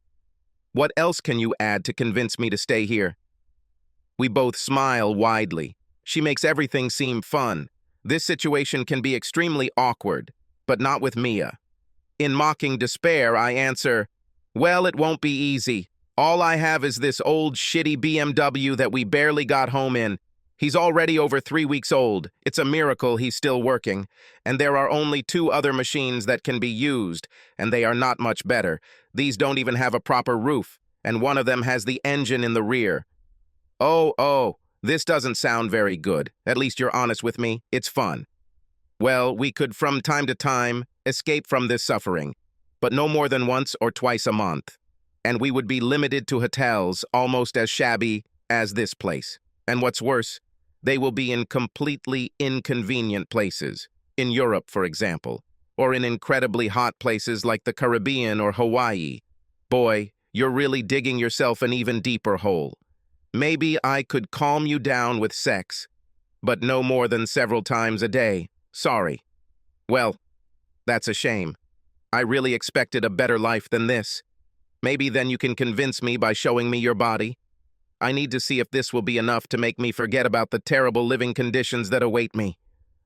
What else can you add to convince me to stay here? We both smile widely. She makes everything seem fun. This situation can be extremely awkward, but not with Mia. In mocking despair, I answer, well, it won't be easy. All I have is this old shitty BMW that we barely got home in. He's already over 3 weeks old. It's a miracle he's still working. And there are only 2 other machines that can be used, and they are not much better. These don't even have a proper roof, and one of them has the engine in the rear. Oh, this doesn't sound very good. At least you're honest with me. It's fun. Well, we could from time to time escape from this suffering, but no more than once or twice a month. And we would be limited to hotels almost as shabby as this place. And what's worse, they will be in completely inconvenient places, in Europe, for example, or in incredibly hot places like the Caribbean or Hawaii. Boy, you're really digging yourself an even deeper hole. Maybe I could calm you down with sex, but no more than several times a day. Sorry. Well, that's a shame. I really expected a better life than this. Maybe then you can convince me by showing me your body. I need to see if this will be enough to make me forget about the terrible living conditions that await me.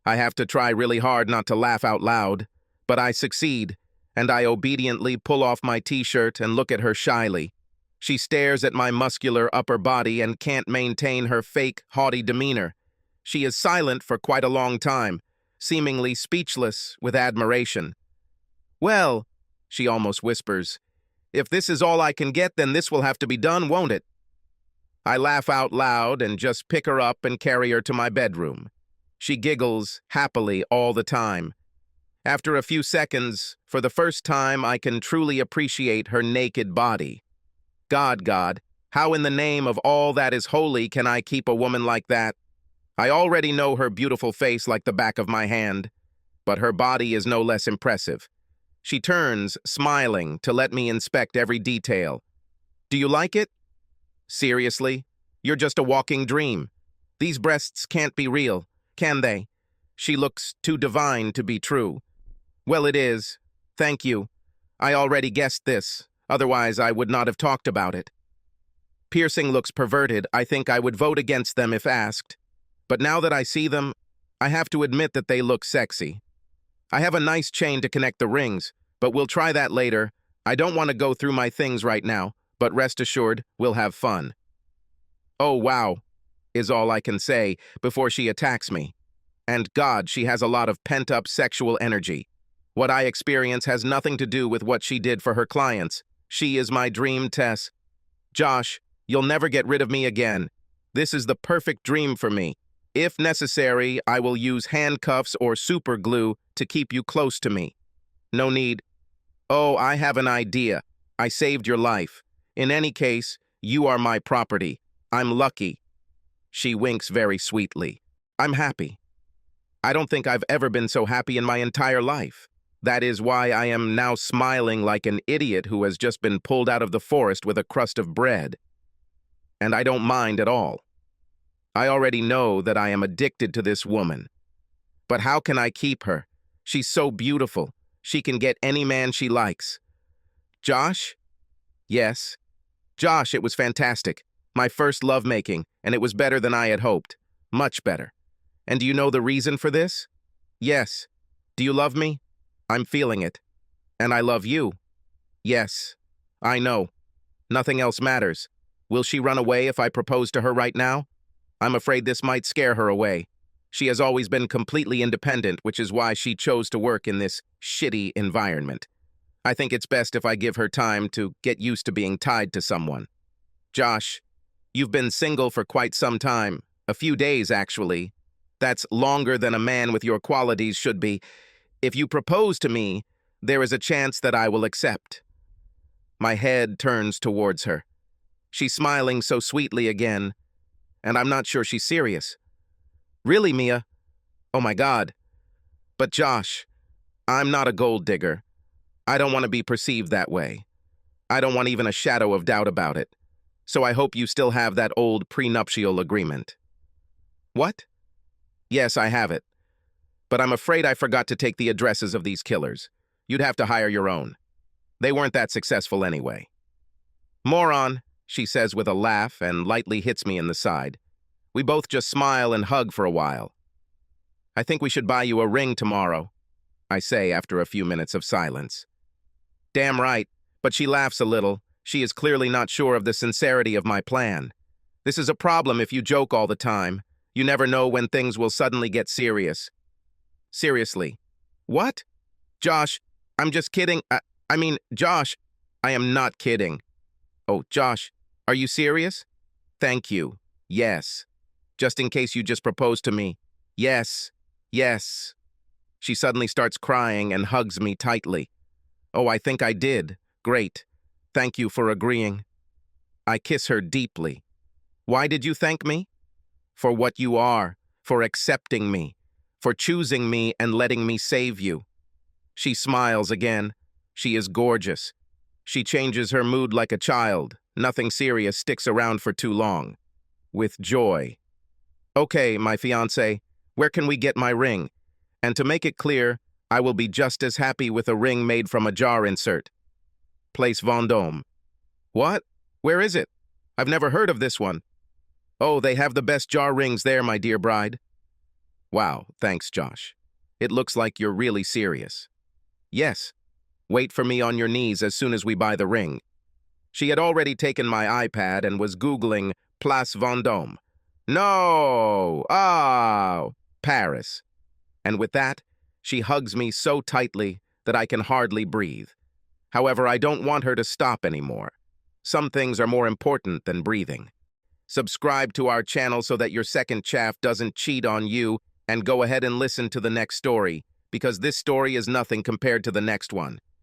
I have to try really hard not to laugh out loud, but I succeed, and I obediently pull off my t-shirt and look at her shyly. She stares at my muscular upper body and can't maintain her fake, haughty demeanor. She is silent for quite a long time, seemingly speechless with admiration. Well, she almost whispers, if this is all I can get, then this will have to be done, won't it? I laugh out loud and just pick her up and carry her to my bedroom. She giggles happily all the time. After a few seconds, for the first time, I can truly appreciate her naked body. God, how in the name of all that is holy can I keep a woman like that? I already know her beautiful face like the back of my hand, but her body is no less impressive. She turns, smiling, to let me inspect every detail. Do you like it? Seriously? You're just a walking dream. These breasts can't be real, can they? She looks too divine to be true. Well, it is. Thank you. I already guessed this. Otherwise, I would not have talked about it. Piercing looks perverted. I think I would vote against them if asked. But now that I see them, I have to admit that they look sexy. I have a nice chain to connect the rings, but we'll try that later. I don't want to go through my things right now, but rest assured, we'll have fun. Oh, wow, is all I can say before she attacks me. And God, she has a lot of pent-up sexual energy. What I experience has nothing to do with what she did for her clients. She is my dream, Tess. Josh, you'll never get rid of me again. This is the perfect dream for me. If necessary, I will use handcuffs or super glue to keep you close to me. No need. Oh, I have an idea. I saved your life. In any case, you are my property. I'm lucky. She winks very sweetly. I'm happy. I don't think I've ever been so happy in my entire life. That is why I am now smiling like an idiot who has just been pulled out of the forest with a crust of bread. And I don't mind at all. I already know that I am addicted to this woman. But how can I keep her? She's so beautiful. She can get any man she likes. Josh? Yes. Josh, it was fantastic. My first lovemaking, and it was better than I had hoped. Much better. And do you know the reason for this? Yes. Do you love me? I'm feeling it. And I love you. Yes. I know. Nothing else matters. Will she run away if I propose to her right now? I'm afraid this might scare her away. She has always been completely independent, which is why she chose to work in this shitty environment. I think it's best if I give her time to get used to being tied to someone. Josh, you've been single for quite some time. A few days, actually. That's longer than a man with your qualities should be. If you propose to me, there is a chance that I will accept. My head turns towards her. She's smiling so sweetly again, and I'm not sure she's serious. Really, Mia? Oh my God. But Josh, I'm not a gold digger. I don't want to be perceived that way. I don't want even a shadow of doubt about it. So I hope you still have that old prenuptial agreement. What? Yes, I have it. But I'm afraid I forgot to take the addresses of these killers. You'd have to hire your own. They weren't that successful anyway. Moron, she says with a laugh and lightly hits me in the side. We both just smile and hug for a while. I think we should buy you a ring tomorrow, I say after a few minutes of silence. Damn right, but she laughs a little. She is clearly not sure of the sincerity of my plan. This is a problem if you joke all the time. You never know when things will suddenly get serious. Seriously. What? Josh, I'm just kidding. Josh, I am not kidding. Oh, Josh, are you serious? Thank you. Yes. Just in case you just proposed to me. Yes. Yes. She suddenly starts crying and hugs me tightly. Oh, I think I did. Great. Thank you for agreeing. I kiss her deeply. Why did you thank me? For what you are, for accepting me, for choosing me and letting me save you. She smiles again. She is gorgeous. She changes her mood like a child. Nothing serious sticks around for too long. With joy. Okay, my fiancé, where can we get my ring? And to make it clear, I will be just as happy with a ring made from a jar insert. Place Vendôme. What? Where is it? I've never heard of this one. Oh, they have the best jar rings there, my dear bride. Wow, thanks, Josh. It looks like you're really serious. Yes. Wait for me on your knees as soon as we buy the ring. She had already taken my iPad and was Googling Place Vendôme. No! Oh! Paris. And with that, she hugs me so tightly that I can hardly breathe. However, I don't want her to stop anymore. Some things are more important than breathing. Subscribe to our channel so that your second chaff doesn't cheat on you, and go ahead and listen to the next story, because this story is nothing compared to the next one.